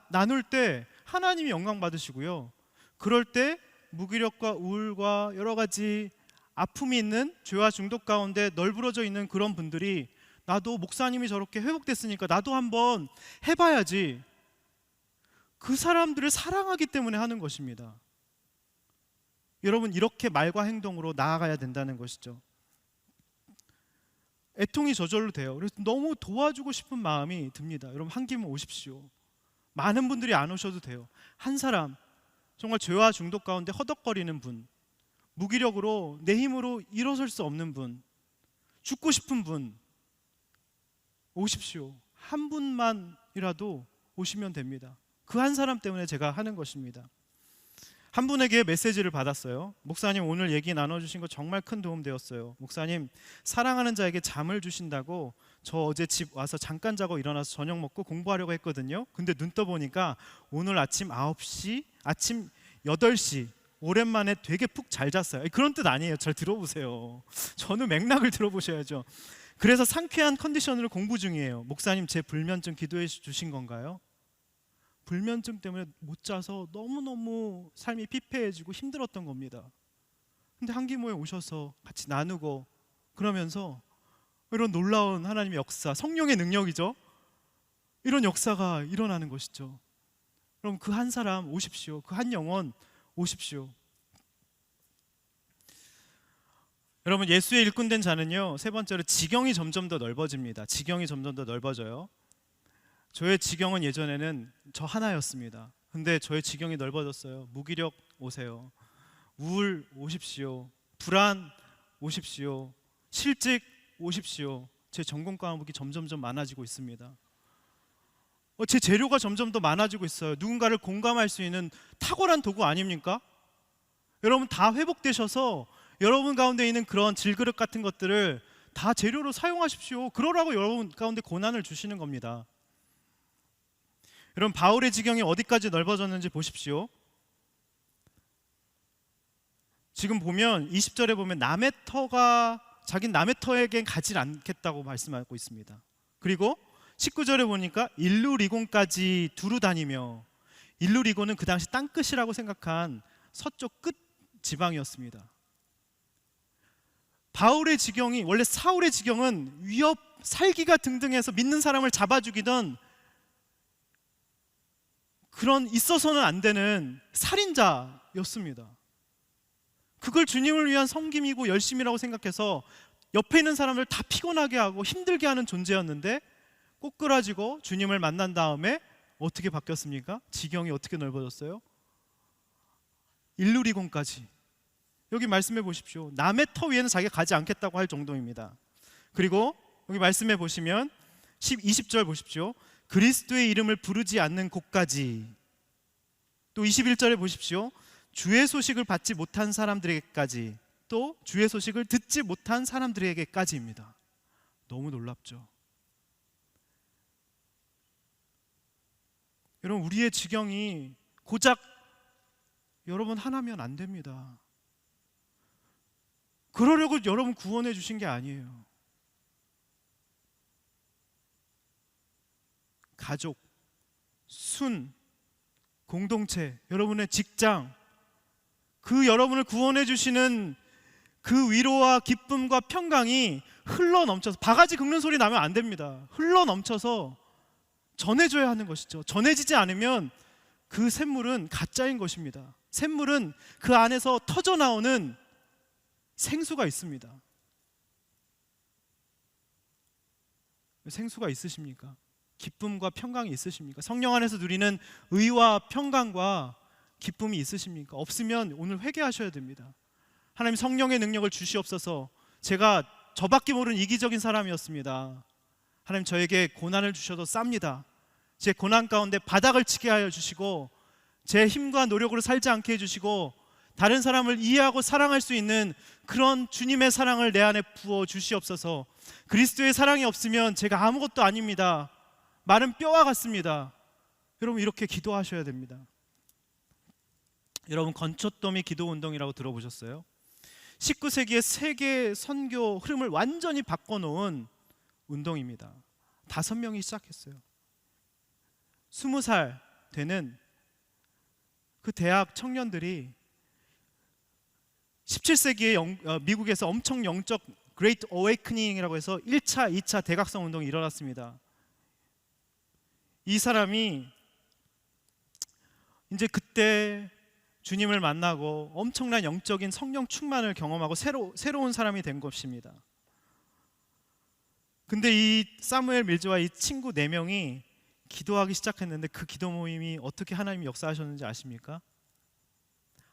[SPEAKER 1] 나눌 때 하나님이 영광 받으시고요. 그럴 때 무기력과 우울과 여러 가지 아픔이 있는 죄와 중독 가운데 널브러져 있는 그런 분들이 나도 목사님이 저렇게 회복됐으니까 나도 한번 해봐야지. 그 사람들을 사랑하기 때문에 하는 것입니다. 여러분, 이렇게 말과 행동으로 나아가야 된다는 것이죠. 애통이 저절로 돼요. 그래서 너무 도와주고 싶은 마음이 듭니다. 여러분, 한 김에 오십시오. 많은 분들이 안 오셔도 돼요. 한 사람, 정말 죄와 중독 가운데 허덕거리는 분, 무기력으로 내 힘으로 일어설 수 없는 분, 죽고 싶은 분, 오십시오. 한 분만이라도 오시면 됩니다. 그 한 사람 때문에 제가 하는 것입니다. 한 분에게 메시지를 받았어요. 목사님, 오늘 얘기 나눠주신 거 정말 큰 도움 되었어요. 목사님, 사랑하는 자에게 잠을 주신다고 저 어제 집 와서 잠깐 자고 일어나서 저녁 먹고 공부하려고 했거든요. 근데 눈 떠보니까 오늘 아침 9시, 아침 8시 오랜만에 되게 푹 잘 잤어요. 그런 뜻 아니에요. 잘 들어보세요. 저는 맥락을 들어보셔야죠. 그래서 상쾌한 컨디션으로 공부 중이에요. 목사님, 제 불면증 기도해 주신 건가요? 불면증 때문에 못 자서 너무너무 삶이 피폐해지고 힘들었던 겁니다. 근데 한기모에 오셔서 같이 나누고 그러면서 이런 놀라운 하나님의 역사, 성령의 능력이죠. 이런 역사가 일어나는 것이죠. 그럼 그 한 사람 오십시오. 그 한 영혼 오십시오. 여러분, 예수의 일꾼된 자는요, 세 번째로 지경이 점점 더 넓어집니다. 지경이 점점 더 넓어져요. 저의 지경은 예전에는 저 하나였습니다. 근데 저의 지경이 넓어졌어요. 무기력 오세요. 우울 오십시오. 불안 오십시오. 실직 오십시오. 제 전공 과목이 점점점 많아지고 있습니다. 제 재료가 점점 더 많아지고 있어요. 누군가를 공감할 수 있는 탁월한 도구 아닙니까? 여러분 다 회복되셔서 여러분 가운데 있는 그런 질그릇 같은 것들을 다 재료로 사용하십시오. 그러라고 여러분 가운데 고난을 주시는 겁니다. 여러분 바울의 지경이 어디까지 넓어졌는지 보십시오. 지금 보면 20절에 보면 남의 터가 자기는 남의 터에겐 가지 않겠다고 말씀하고 있습니다. 그리고 19절에 보니까 일루리곤까지 두루 다니며, 일루리곤은 그 당시 땅끝이라고 생각한 서쪽 끝 지방이었습니다. 바울의 지경이, 원래 사울의 지경은 위협, 살기가 등등해서 믿는 사람을 잡아 죽이던 그런 있어서는 안 되는 살인자였습니다. 그걸 주님을 위한 섬김이고 열심이라고 생각해서 옆에 있는 사람들 다 피곤하게 하고 힘들게 하는 존재였는데, 꼬꾸라지고 주님을 만난 다음에 어떻게 바뀌었습니까? 지경이 어떻게 넓어졌어요? 일루리곤까지. 여기 말씀해 보십시오. 남의 터 위에는 자기가 가지 않겠다고 할 정도입니다. 그리고 여기 말씀해 보시면 20절 보십시오. 그리스도의 이름을 부르지 않는 곳까지. 또 21절에 보십시오. 주의 소식을 받지 못한 사람들에게까지, 또 주의 소식을 듣지 못한 사람들에게까지입니다. 너무 놀랍죠? 여러분 우리의 지경이 고작 여러분 하나면 안 됩니다. 그러려고 여러분 구원해 주신 게 아니에요. 가족, 순, 공동체, 여러분의 직장, 그 여러분을 구원해 주시는 그 위로와 기쁨과 평강이 흘러 넘쳐서, 바가지 긁는 소리 나면 안 됩니다. 흘러 넘쳐서 전해줘야 하는 것이죠. 전해지지 않으면 그 샘물은 가짜인 것입니다. 샘물은 그 안에서 터져 나오는 생수가 있습니다. 생수가 있으십니까? 기쁨과 평강이 있으십니까? 성령 안에서 누리는 의와 평강과 기쁨이 있으십니까? 없으면 오늘 회개하셔야 됩니다. 하나님 성령의 능력을 주시옵소서. 제가 저밖에 모르는 이기적인 사람이었습니다. 하나님 저에게 고난을 주셔도 쌉니다. 제 고난 가운데 바닥을 치게 하여 주시고, 제 힘과 노력으로 살지 않게 해주시고, 다른 사람을 이해하고 사랑할 수 있는 그런 주님의 사랑을 내 안에 부어 주시옵소서. 그리스도의 사랑이 없으면 제가 아무것도 아닙니다. 마른 뼈와 같습니다. 여러분 이렇게 기도하셔야 됩니다. 여러분 건초더미 기도운동이라고 들어보셨어요? 19세기의 세계 선교 흐름을 완전히 바꿔놓은 운동입니다. 5명이 시작했어요. 20살 되는 그 대학 청년들이 17세기에 미국에서 엄청 영적 Great Awakening이라고 해서 1차, 2차 대각성 운동이 일어났습니다. 이 사람이 이제 그때 주님을 만나고 엄청난 영적인 성령 충만을 경험하고 새로운 사람이 된 것입니다. 근데 이 사무엘 밀즈와 이 친구 4명이 기도하기 시작했는데, 그 기도 모임이 어떻게 하나님이 역사하셨는지 아십니까?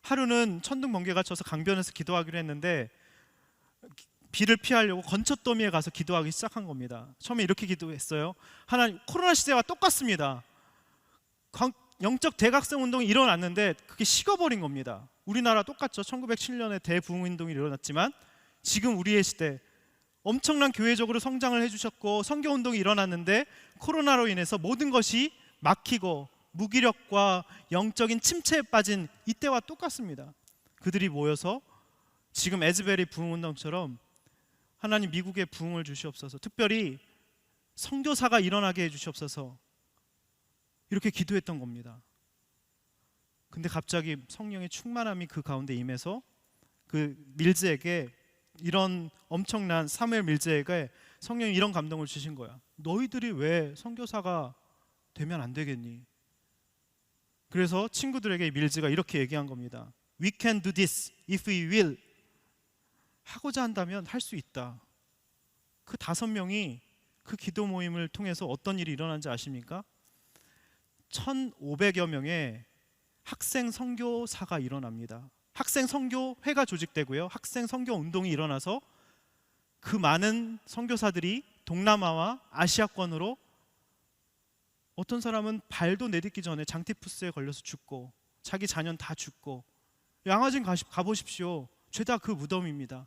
[SPEAKER 1] 하루는 천둥 번개가 쳐서 강변에서 기도하기로 했는데 비를 피하려고 건초더미에 가서 기도하기 시작한 겁니다. 처음에 이렇게 기도했어요. 하나님, 코로나 시대와 똑같습니다. 영적 대각성 운동이 일어났는데 그게 식어버린 겁니다. 우리나라 똑같죠. 1907년에 대부흥운동이 일어났지만 지금 우리의 시대 엄청난 교회적으로 성장을 해주셨고 선교운동이 일어났는데, 코로나로 인해서 모든 것이 막히고 무기력과 영적인 침체에 빠진 이때와 똑같습니다. 그들이 모여서 지금 에즈베리 부흥운동처럼 하나님 미국에 부흥을 주시옵소서, 특별히 선교사가 일어나게 해주시옵소서, 이렇게 기도했던 겁니다. 근데 갑자기 성령의 충만함이 그 가운데 임해서 그 밀즈에게, 이런 엄청난 사무엘 밀즈에게 성령이 이런 감동을 주신 거야. 너희들이 왜 선교사가 되면 안 되겠니? 그래서 친구들에게 밀즈가 이렇게 얘기한 겁니다. We can do this if we will. 하고자 한다면 할 수 있다. 그 5명이 그 기도 모임을 통해서 어떤 일이 일어난지 아십니까? 1,500여 명의 학생 선교사가 일어납니다. 학생 선교회가 조직되고요. 학생 선교 운동이 일어나서 그 많은 선교사들이 동남아와 아시아권으로, 어떤 사람은 발도 내딛기 전에 장티푸스에 걸려서 죽고 자기 자녀는 다 죽고, 양화진 가보십시오. 죄다 그 무덤입니다.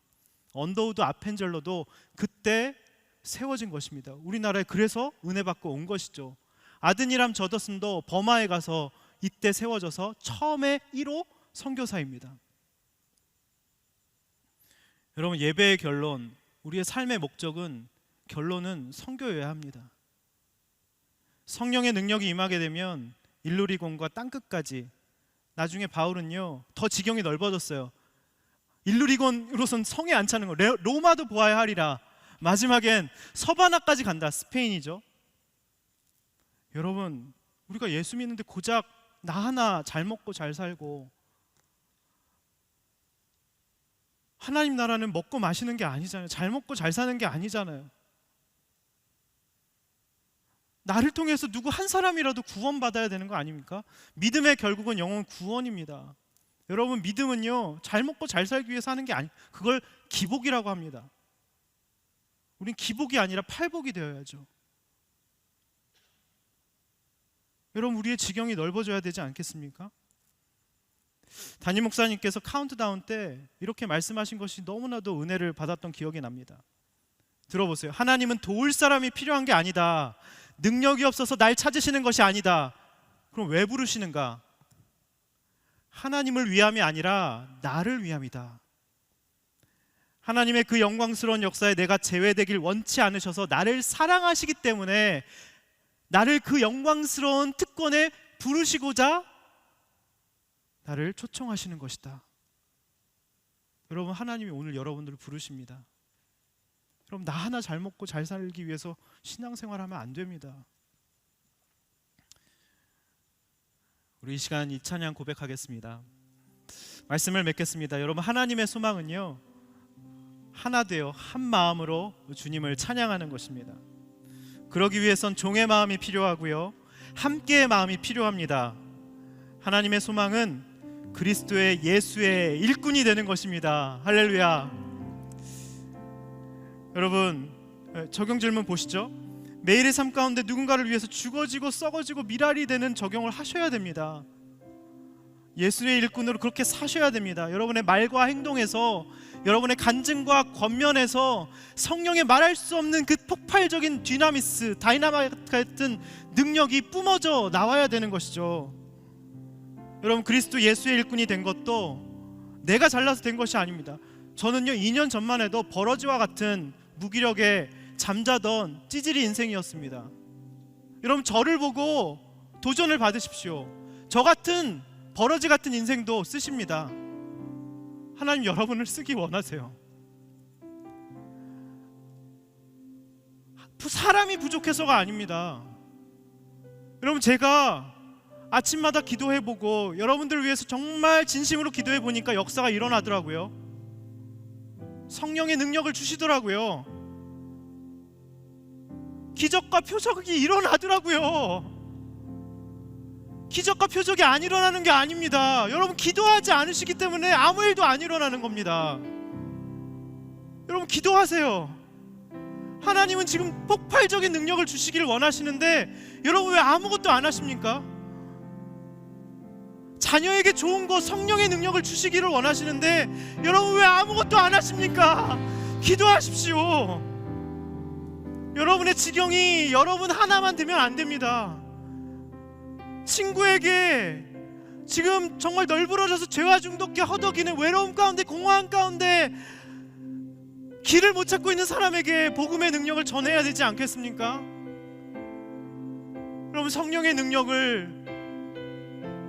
[SPEAKER 1] 언더우드 아펜젤러도 그때 세워진 것입니다. 우리나라에 그래서 은혜 받고 온 것이죠. 아드니람 저더슨도 버마에 가서 이때 세워져서 처음에 1호 선교사입니다. 여러분, 예배의 결론, 우리의 삶의 목적은, 결론은 선교여야 합니다. 성령의 능력이 임하게 되면 일루리곤과 땅끝까지, 나중에 바울은요 더 지경이 넓어졌어요. 일루리곤으로선 성에 안 차는 거, 로마도 보아야 하리라. 마지막엔 서바나까지 간다. 스페인이죠. 여러분, 우리가 예수 믿는데 고작 나 하나 잘 먹고 잘 살고, 하나님 나라는 먹고 마시는 게 아니잖아요. 잘 먹고 잘 사는 게 아니잖아요. 나를 통해서 누구 한 사람이라도 구원받아야 되는 거 아닙니까? 믿음의 결국은 영혼 구원입니다. 여러분, 믿음은요 잘 먹고 잘 살기 위해서 하는 게 아니, 그걸 기복이라고 합니다. 우린 기복이 아니라 팔복이 되어야죠. 여러분, 우리의 지경이 넓어져야 되지 않겠습니까? 담임 목사님께서 카운트다운 때 이렇게 말씀하신 것이 너무나도 은혜를 받았던 기억이 납니다. 들어보세요. 하나님은 도울 사람이 필요한 게 아니다. 능력이 없어서 날 찾으시는 것이 아니다. 그럼 왜 부르시는가? 하나님을 위함이 아니라 나를 위함이다. 하나님의 그 영광스러운 역사에 내가 제외되길 원치 않으셔서 나를 사랑하시기 때문에 나를 그 영광스러운 특권에 부르시고자 나를 초청하시는 것이다. 여러분, 하나님이 오늘 여러분들을 부르십니다. 여러분, 나 하나 잘 먹고 잘 살기 위해서 신앙생활하면 안 됩니다. 우리 이 시간 이 찬양 고백하겠습니다. 말씀을 맺겠습니다. 여러분, 하나님의 소망은요 하나 되어 한 마음으로 주님을 찬양하는 것입니다. 그러기 위해선 종의 마음이 필요하고요, 함께의 마음이 필요합니다. 하나님의 소망은 그리스도의 예수의 일꾼이 되는 것입니다. 할렐루야. 여러분, 적용 질문 보시죠. 매일의 삶 가운데 누군가를 위해서 죽어지고 썩어지고 미랄이 되는 적용을 하셔야 됩니다. 예수의 일꾼으로 그렇게 사셔야 됩니다. 여러분의 말과 행동에서, 여러분의 간증과 권면에서 성령의 말할 수 없는 그 폭발적인 다이나마이트 같은 능력이 뿜어져 나와야 되는 것이죠. 여러분, 그리스도 예수의 일꾼이 된 것도 내가 잘나서 된 것이 아닙니다. 저는요 2년 전만 해도 버러지와 같은 무기력에 잠자던 찌질이 인생이었습니다. 여러분, 저를 보고 도전을 받으십시오. 저 같은 버러지 같은 인생도 쓰십니다. 하나님 여러분을 쓰기 원하세요. 사람이 부족해서가 아닙니다. 여러분, 제가 아침마다 기도해보고 여러분들을 위해서 정말 진심으로 기도해보니까 역사가 일어나더라고요. 성령의 능력을 주시더라고요. 기적과 표적이 일어나더라고요. 기적과 표적이 안 일어나는 게 아닙니다. 여러분, 기도하지 않으시기 때문에 아무 일도 안 일어나는 겁니다. 여러분, 기도하세요. 하나님은 지금 폭발적인 능력을 주시기를 원하시는데 여러분, 왜 아무것도 안 하십니까? 자녀에게 좋은 거, 성령의 능력을 주시기를 원하시는데 여러분, 왜 아무것도 안 하십니까? 기도하십시오. 여러분의 지경이 여러분 하나만 되면 안 됩니다. 친구에게 지금 정말 널브러져서 죄와 중독에 허덕이는 외로움 가운데, 공허함 가운데 길을 못 찾고 있는 사람에게 복음의 능력을 전해야 되지 않겠습니까? 여러분, 성령의 능력을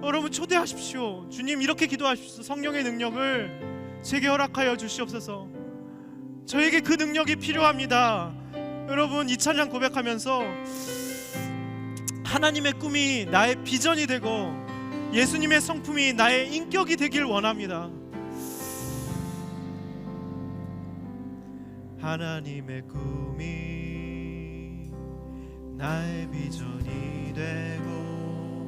[SPEAKER 1] 여러분 초대하십시오. 주님, 이렇게 기도하십시오. 성령의 능력을 제게 허락하여 주시옵소서. 저에게 그 능력이 필요합니다. 여러분, 이 찬양 고백하면서 하나님의 꿈이 나의 비전이 되고 예수님의 성품이 나의 인격이 되길 원합니다. 하나님의 꿈이 나의 비전이 되고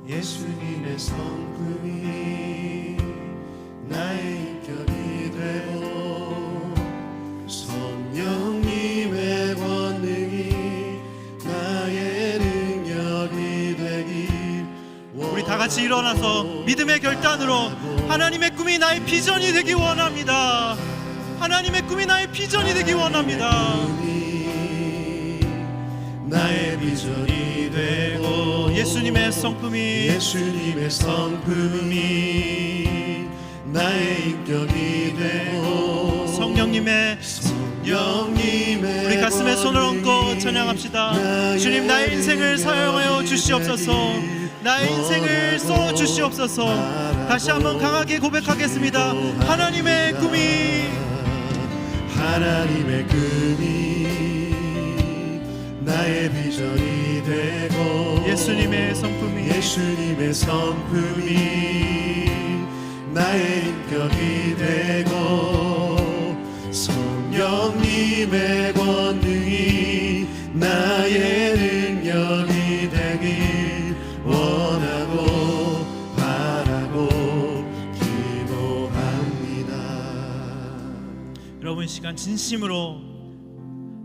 [SPEAKER 2] 예수님의 성품이 나의 인격이 되고 성령님의 권능이 나의 능력이 되길
[SPEAKER 1] 우리 다 같이 일어나서 믿음의 결단으로 하나님의 꿈이 나의 비전이 되기 원합니다. 하나님의 꿈이 나의 비전이 되기 원합니다.
[SPEAKER 2] 나의 비전이 되고
[SPEAKER 1] 예수님의 성품이
[SPEAKER 2] 나의 인격이 되고
[SPEAKER 1] 성령님의 우리 가슴에 손을 얹고 찬양합시다. 주님, 나의 인생을 사용하여 주시옵소서. 나의 인생을 써 주시옵소서. 다시 한번 강하게 고백하겠습니다. 하나님의 꿈이
[SPEAKER 2] 나의 비전이 되고
[SPEAKER 1] 예수님의 성품이
[SPEAKER 2] 나의 인격이 되고 성령님의 권능이 나의 능력이 되길 원하고 바라고 기도합니다.
[SPEAKER 1] 여러분, 이 시간 진심으로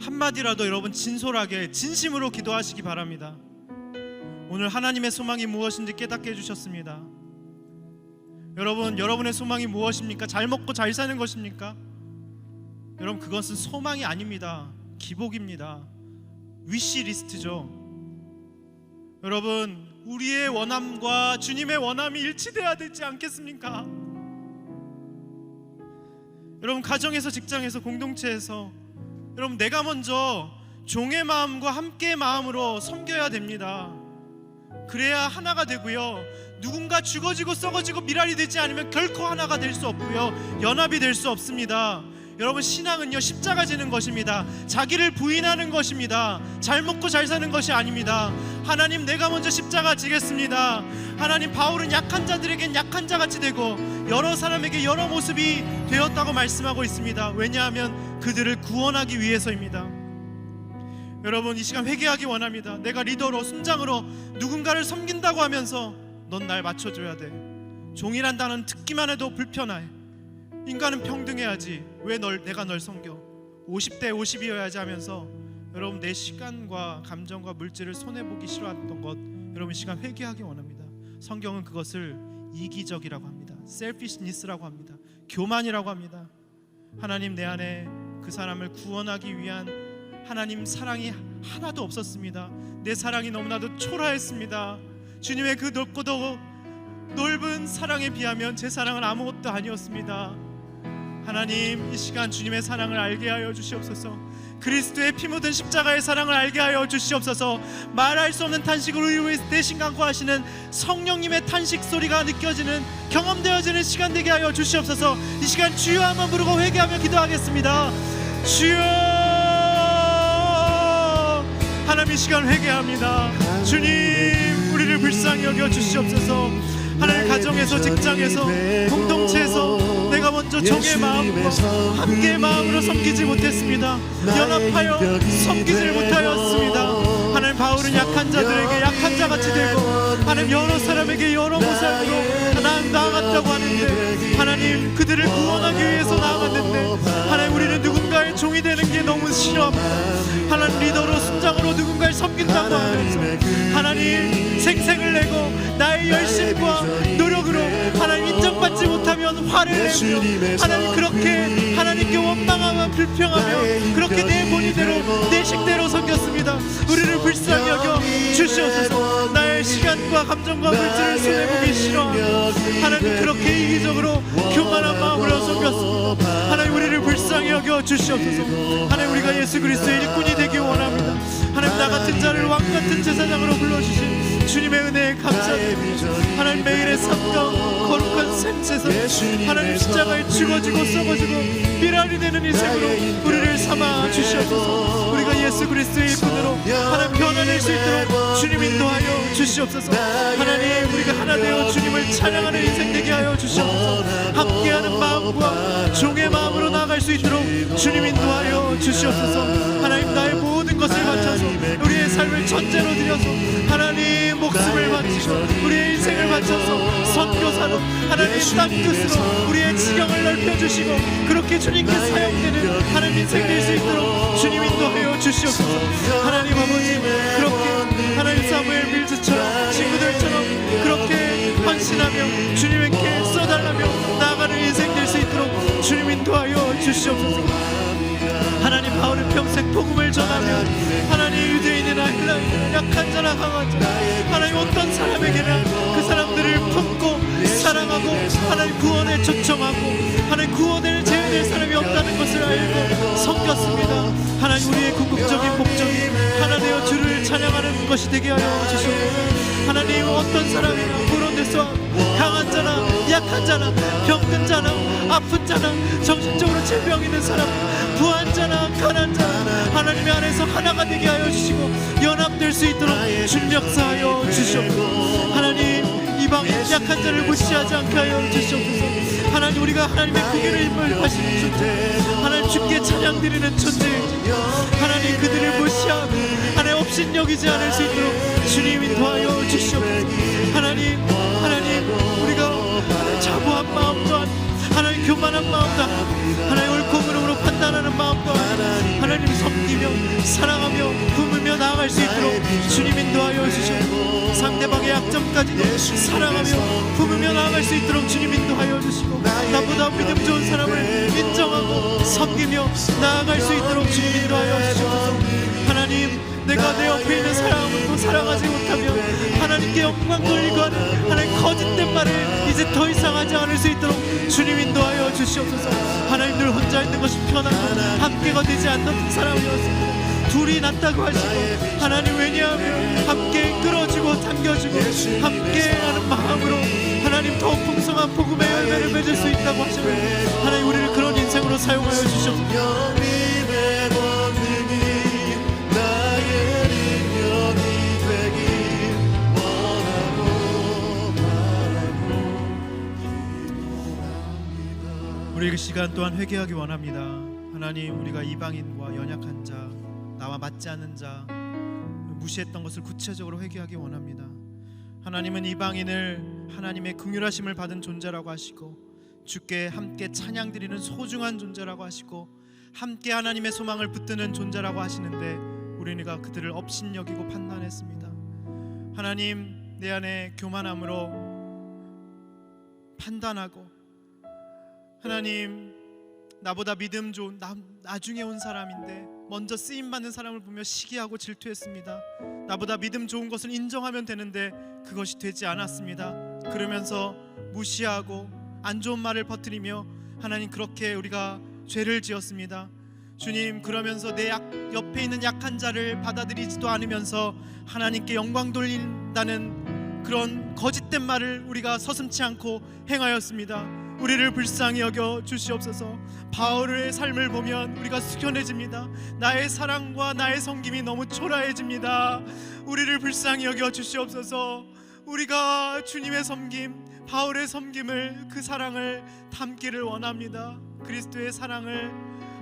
[SPEAKER 1] 한마디라도 여러분 진솔하게 진심으로 기도하시기 바랍니다. 오늘 하나님의 소망이 무엇인지 깨닫게 해주셨습니다. 여러분, 여러분의 소망이 무엇입니까? 잘 먹고 잘 사는 것입니까? 여러분, 그것은 소망이 아닙니다. 기복입니다. 위시리스트죠. 여러분, 우리의 원함과 주님의 원함이 일치돼야 되지 않겠습니까? 여러분, 가정에서, 직장에서, 공동체에서 여러분, 내가 먼저 종의 마음과 함께의 마음으로 섬겨야 됩니다. 그래야 하나가 되고요, 누군가 죽어지고 썩어지고 미랄이 되지 않으면 결코 하나가 될 수 없고요, 연합이 될 수 없습니다. 여러분, 신앙은요, 십자가 지는 것입니다. 자기를 부인하는 것입니다. 잘 먹고 잘 사는 것이 아닙니다. 하나님, 내가 먼저 십자가 지겠습니다. 하나님, 바울은 약한 자들에겐 약한 자같이 되고 여러 사람에게 여러 모습이 되었다고 말씀하고 있습니다. 왜냐하면 그들을 구원하기 위해서입니다. 여러분, 이 시간 회개하기 원합니다. 내가 리더로, 순장으로 누군가를 섬긴다고 하면서 넌 날 맞춰줘야 돼. 종이란다는 듣기만 해도 불편해. 인간은 평등해야지. 왜 내가 널 섬겨? 50대 50이어야지 하면서 여러분, 내 시간과 감정과 물질을 손해보기 싫어했던 것, 여러분, 이 시간 회개하기 원합니다. 성경은 그것을 이기적이라고 합니다. selfishness라고 합니다. 교만이라고 합니다. 하나님, 내 안에 그 사람을 구원하기 위한 하나님 사랑이 하나도 없었습니다. 내 사랑이 너무나도 초라했습니다. 주님의 그 넓고도 넓은 사랑에 비하면 제 사랑은 아무것도 아니었습니다. 하나님, 이 시간 주님의 사랑을 알게 하여 주시옵소서. 그리스도의 피 묻은 십자가의 사랑을 알게 하여 주시옵소서. 말할 수 없는 탄식으로 우리 대신 강구하시는 성령님의 탄식 소리가 느껴지는, 경험되어지는 시간 되게 하여 주시옵소서. 이 시간 주여 한번 부르고 회개하며 기도하겠습니다. 주여, 하나님, 이 시간 회개합니다. 주님, 우리를 불쌍히 여겨 주시옵소서. 하나님, 가정에서, 직장에서, 공동체에서 내가 먼저 종의 마음과 함께의 마음으로 섬기지 못했습니다. 연합하여 섬기지를 못하였습니다. 하나님, 바울은 약한 자들에게 약한 자같이 되고 하나님, 여러 사람에게 여러 모습으로 하나님 나아갔다고 하는데, 하나님, 그들을 구원하기 위해서 나아갔는데, 하나님, 우리는 누군가의 종이 되는 게 너무 싫어. 하나님, 리더로, 순장으로 누군가를 섬긴다고 하면서 하나님, 생생을 내고 나의 열심과 노력으로 하나님 인정받지 못하면 화를 내고 하나님, 그렇게 하나님께 원망하며 불평하며 그렇게 내 본의대로 내 식대로 섬겼습니다. 우리를 불쌍히 여겨 주시옵소서. 나의 시간과 감정과 물질을 손해보기 싫어. 하나님, 그렇게 이기적으로 교만한 마음으로 섬겼습니다. 하나님, 우리를 불쌍히 여겨 주시옵소서. 하나님, 우리가 예수 그리스도의 일꾼이 되기 원합니다. 하나님, 나 같은 자를 왕 같은 제사장으로 불러주신 주님의 은혜에 감사드립니다. 하나님, 매일의 삶과 거룩한 생체에서 하나님 십자가에 죽어지고 썩어지고 미랄이 되는 인생으로 우리를 삼아 주시옵소서. 우리가 예수 그리스도의 일꾼으로 하나님 변화될 수 있도록 주님 인도하여 주시옵소서. 하나님, 우리가 하나 되어 주님을 찬양하는 인생 되게 하여 주시옵소서. 함께하는 마음과 종의 마음으로 나아갈 수 있도록 주님 인도하여 주시옵소서. 하나님, 나의 모든 것을 바쳐서 우리의 삶을 전제로 드려서 하나님 목숨을 바치고 우리의 인생을 바쳐서 선교사로 하나님 땅끝으로 우리의 지경을 넓혀주시고 그렇게 주님께 사용되는 하나님 인생 될 수 있도록 주님 인도하여 주시옵소서. 하나님 아버지, 그렇게 하나님 사무엘 밀즈처럼 친구들처럼 그렇게 헌신하며 주님께 써달라며 나아가는 인생 될 수 있도록 주님 인도하여 주시옵소서. 하나님 바울은 평생 복음을 전하며 하나님 유대인이나 헬라인이나 약한 자나 강한 자 하나님 어떤 사람에게나 그 사람들을 품고 사랑하고 하나님 구원에 초청하고 하나님 구원을 제외될 사람이 없다는 것을 알고 섬겼습니다. 하나님 우리의 궁극적인 목적이 하나 되어 주를 찬양하는 것이 되게 하여 주시옵소서. 하나님 어떤 사람이나 그런 데서 강한 자나 약한 자나 병든 자나 아픈 자나 정신적으로 질병 있는 사람 부한 자나 가난 자나 하나님의 안에서 하나가 되게 하여 주시고 연합될 수 있도록 주님 역사하여 주시옵소서. 하나님 이방인 약한 자를 무시하지 않게 하여 주시옵소서. 하나님 우리가 하나님의 크기를 인물하시는 존재 하나님 주께 찬양 드리는 존재이지 하나님 그들을 무시하고 하나님 업신여기지 않을 수 있도록 주님 인도하여 주시옵소서. 하나님 우리가 자부한 마음도 아니고 하나님 교만한 마음도 아니고 하나님 옳고 그름으로 판단하는 마음도 아니고 하나님 섬기며 사랑하며 품으며 나아갈 수 있도록 주님 인도하여 주시고 상대방의 약점까지도 사랑하며 품으며 나아갈 수 있도록 주님 인도하여 주시고 나보다 믿음 좋은 사람을 인정하고 섬기며 나아갈 수 있도록 주님 인도하여 주시옵소서. 하나님 내가 내 옆에 있는 사람을 사랑하지 못하며 하나님께 영광 돌리고 하는 하나님 거짓된 말을 이제 더 이상 하지 않을 수 있도록 주님 인도하여 주시옵소서. 하나님 늘 혼자 있는 것이 편하고 함께가 되지 않는 사람이었습니다. 둘이 낫다고 하시고 하나님 왜냐하면 함께 끌어주고 당겨주고 함께하는 마음으로 하나님 더욱 풍성한 복음의 열매를 맺을 수 있다고 하시면 하나님 우리를 그런 인생으로 사용하여 주시옵소서. 우리 그 시간 또한 회개하기 원합니다. 하나님 우리가 이방인과 연약한 자 나와 맞지 않는 자 무시했던 것을 구체적으로 회개하기 원합니다. 하나님은 이방인을 하나님의 긍휼하심을 받은 존재라고 하시고 주께 함께 찬양드리는 소중한 존재라고 하시고 함께 하나님의 소망을 붙드는 존재라고 하시는데 우리가 그들을 업신여기고 판단했습니다. 하나님 내 안에 교만함으로 판단하고 하나님 나보다 믿음 좋은 나중에 온 사람인데 먼저 쓰임받는 사람을 보며 시기하고 질투했습니다. 나보다 믿음 좋은 것을 인정하면 되는데 그것이 되지 않았습니다. 그러면서 무시하고 안 좋은 말을 퍼뜨리며 하나님 그렇게 우리가 죄를 지었습니다. 주님 그러면서 내 옆에 있는 약한 자를 받아들이지도 않으면서 하나님께 영광 돌린다는 그런 거짓된 말을 우리가 서슴지 않고 행하였습니다. 우리를 불쌍히 여겨 주시옵소서. 바울의 삶을 보면 우리가 숙연해집니다. 나의 사랑과 나의 섬김이 너무 초라해집니다. 우리를 불쌍히 여겨 주시옵소서. 우리가 주님의 섬김, 바울의 섬김을 그 사랑을 담기를 원합니다. 그리스도의 사랑을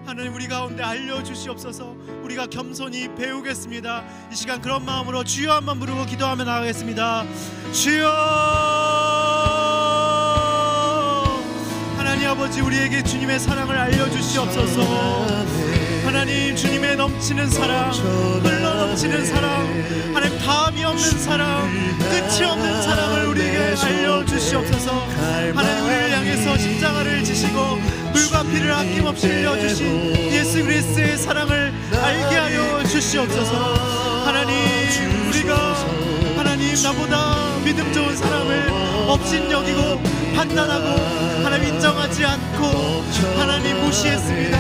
[SPEAKER 1] 하나님 우리 가운데 알려주시옵소서. 우리가 겸손히 배우겠습니다. 이 시간 그런 마음으로 주여 한번 부르고 기도하며 나가겠습니다. 주여 하나님 아버지 우리에게 주님의 사랑을 알려주시옵소서. 하나님 주님의 넘치는 사랑, 흘러 넘치는 사랑, 하나님 다음이 없는 사랑, 끝이 없는 사랑을 우리에게 알려주시옵소서. 하나님 우리를 향해서 십자가를 지시고 물과 피를 아낌없이 흘려주신 예수 그리스도의 사랑을 알게 하여 주시옵소서. 하나님 우리가 하나님 나보다 믿음 좋은 사람을 업신여기고 판단하고 하나님 인정하지 않고 하나님 무시했습니다.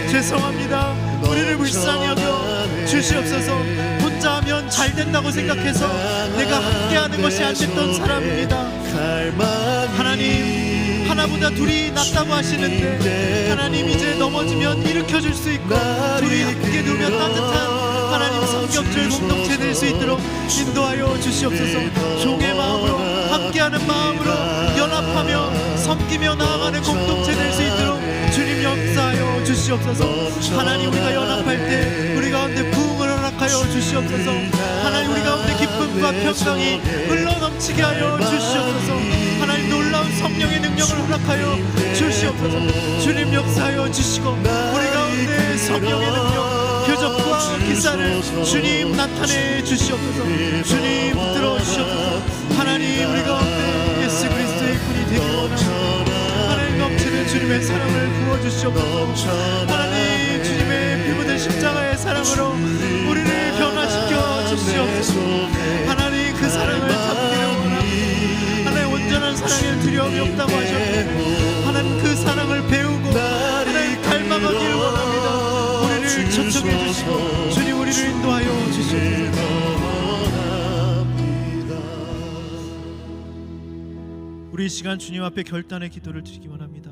[SPEAKER 1] 죄송합니다. 우리를 불쌍히 여겨 주시옵소서. 혼자 하면 잘 된다고 생각해서 내가 함께하는 것이 안 됐던 사람입니다. 하나님 하나보다 둘이 낫다고 하시는데 하나님 이제 넘어지면 일으켜줄 수 있고 둘이 함께 누우면 따뜻한 하나님 성격줄 공동체 될 수 있도록 인도하여 주시옵소서. 종의 마음으로 함께하는 마음으로 연합하며 섬기며 나아가는 공동체 될 수 있도록 주님 역사하여 주시옵소서. 하나님 우리가 연합할 때 우리 가운데 부흥을 허락하여 주시옵소서. 하나님 우리 가운데 기쁨과 평강이 흘러넘치게 하여 주시옵소서. 하나님 놀라운 성령의 능력을 허락하여 주시옵소서. 주님 역사하여 주시고 우리 가운데 성령의 능력, 표적과 기사를 주님 나타내 주시옵소서. 주님 붙들어 주시옵소서. 하나님 우리 가운데 예수 그리스도의 군이 되기 원합니다. 하나님 넘치는 주님의 사랑을 부어주시옵소서. 하나님 주님의 피부된 십자가의 사랑으로 우리를 변화시켜 주시옵소서. 하나님 그 사랑을 담기를 원합니다. 하나님 온전한 사랑에는 두려움이 없다고 하셨고 하나님 그 사랑을 배우고 하나님 닮아가기를 원합니다. 우리를 초청해 주시고 주님 우리를 인도하여 주시옵소서. 우리 이 시간 주님 앞에 결단의 기도를 드리기 원합니다.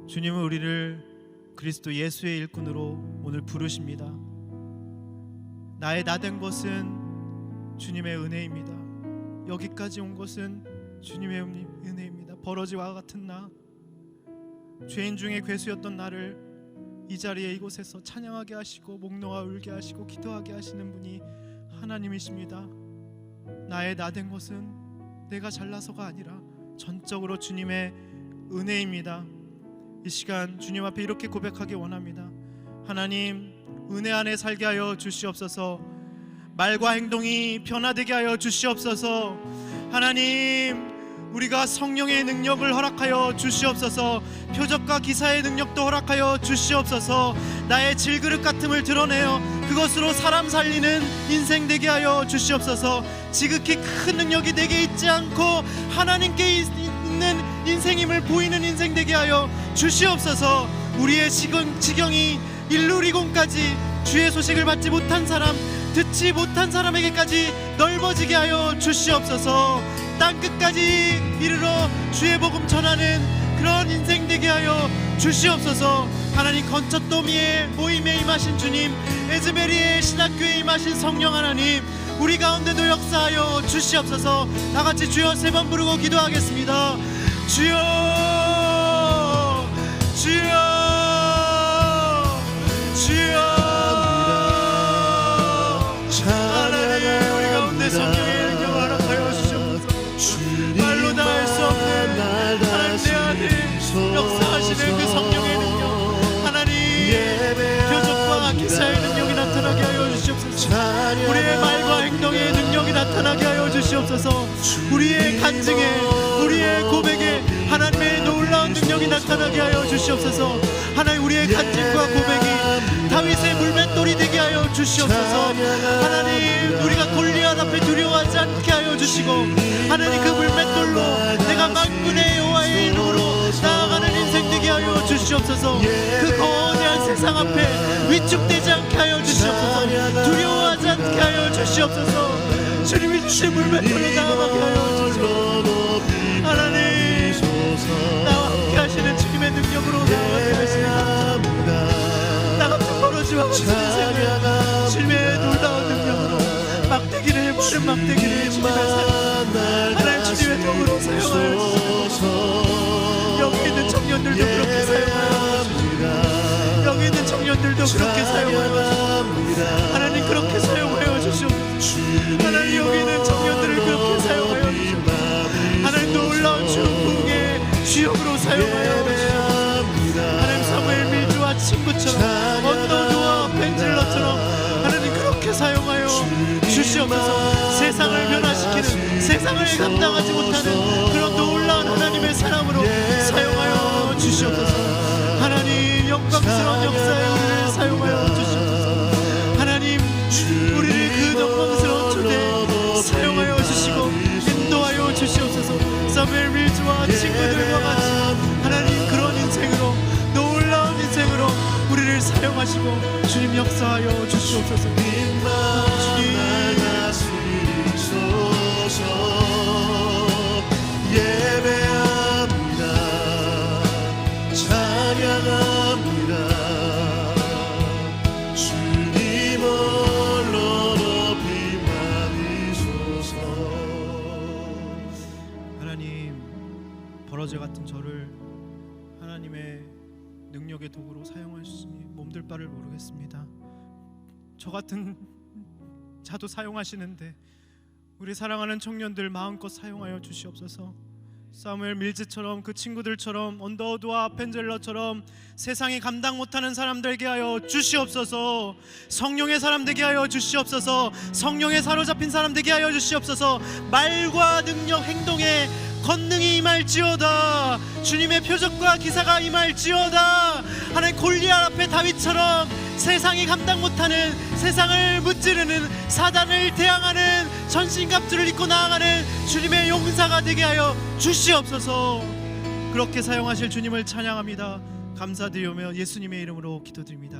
[SPEAKER 1] 주님은 우리를 그리스도 예수의 일꾼으로 오늘 부르십니다. 나의 나된 것은 주님의 은혜입니다. 여기까지 온 것은 주님의 은혜입니다. 버러지와 같은 나, 죄인 중에 괴수였던 나를 이 자리에 이곳에서 찬양하게 하시고 목 놓아 울게 하시고 기도하게 하시는 분이 하나님이십니다. 나의 나된 것은 내가 잘나서가 아니라 전적으로 주님의 은혜입니다. 이 시간 주님 앞에 이렇게 고백하기 원합니다. 하나님 은혜 안에 살게 하여 주시옵소서. 말과 행동이 변화되게 하여 주시옵소서. 하나님 우리가 성령의 능력을 허락하여 주시옵소서. 표적과 기사의 능력도 허락하여 주시옵소서. 나의 질그릇 같음을 드러내어 그것으로 사람 살리는 인생 되게 하여 주시옵소서. 지극히 큰 능력이 내게 있지 않고 하나님께 있는 인생임을 보이는 인생 되게 하여 주시옵소서. 우리의 지경이 일루리곤까지 주의 소식을 받지 못한 사람, 듣지 못한 사람에게까지 넓어지게 하여 주시옵소서. 땅끝까지 이르러 주의 복음 전하는 그런 인생 되게 하여 주시옵소서. 하나님 건초도미의 모임에 임하신 주님, 에즈베리의 신학교에 임하신 성령 하나님, 우리 가운데도 역사하여 주시옵소서. 다같이 주여 세 번 부르고 기도하겠습니다. 주여 주여 주여. 하나님 우리 가운데 성령의 능력을 허락하여 주시옵소서. 말로 다 할 수 없는 하나님 내 안에 역사하시는 그 성령의 능력, 하나님 표적과 기사의 능력이 나타나게 하여 주시옵소서. 우리의 말과 행동의 능력이 나타나게 하여 주시옵소서. 우리의 간증에 우리의 고백에 하나님의 놀라운 능력이 나타나게 하여 주시옵소서. 하나님 우리의 간증과 고백이 다윗의 물맷돌이 되게 하여 주시옵소서. 하나님 우리가 골리앗 앞에 두려워하지 않게 하여 주시고 하나님 그 물맷돌로 내가 만군의 여호와의 이름으로 나아가는 인생 되게 하여 주시옵소서. 그 거대한 세상 앞에 위축되지 않게 하여 주시옵소서. 두려워하지 않게 하여 주시옵소서. 주님이 주신 물맷돌로 나아가게 하여 주시옵소서. 하나님 나와 함께 하시는 주님의 능력으로 나아가게 하시옵소서. 나같은 버러지와 같은 인생을 주님의 놀라운 능력으로 막대기를 모든 막대기를 주님의 사랑 하나님 주님의 도구로 사용하여 주시옵소서. 여기 있는 청년들도 그렇게 사용하여 주시옵소서. 여기 있는 청년들도 그렇게 사용하여 주시옵소서. 하나님 그렇게 사용하여 주시옵소서. 하나님 여기 있는 청년들을 그렇게 사용하여 주시옵소서. 하나님 놀라운 주의 주역으로 사용하여 주시옵소서. 하나님 사무엘 밀주와 친구처럼 언더두와 벤질러처럼 하나님 그렇게 사용하여 주시옵소서. 세상을 변화시키는, 세상을 감당하지 못하는 그런 놀라운 하나님의 사람으로 사용하여 주시옵소서. 하나님 영광스러운 역사에 우리를 사용하여 주시옵소서. 하나님 우리를 그 영광스러운 초대에 사용하여 주시고 인도하여 주시옵소서. 사무엘 밀주와 친구들과 같이 하나님 그런 인생으로, 놀라운 인생으로 우리를 사용하시고 주님 역사하여 주시옵소서. 주님
[SPEAKER 2] 예배합니다. 찬양합니다. 주님 홀로 높이 받으소서.
[SPEAKER 1] 하나님 버러지 같은 저를 하나님의 능력의 도구로 사용하시니 몸둘 바를 모르겠습니다. 저 같은 자도 사용하시는데 우리 사랑하는 청년들 마음껏 사용하여 주시옵소서. 사무엘 밀즈처럼 그 친구들처럼 언더우드와 아펜젤러처럼 세상이 감당 못하는 사람 되게 하여 주시옵소서. 성령의 사람 되게 하여 주시옵소서. 성령에 사로잡힌 사람 되게 하여 주시옵소서. 말과 능력 행동에 권능이 임할지어다. 주님의 표적과 기사가 임할지어다. 하나님 골리앗 앞에 다윗처럼 세상이 감당 못하는, 세상을 무찌르는, 사단을 대항하는 전신갑주를 입고 나아가는 주님의 용사가 되게 하여 주시옵소서. 그렇게 사용하실 주님을 찬양합니다. 감사드리며 예수님의 이름으로 기도드립니다.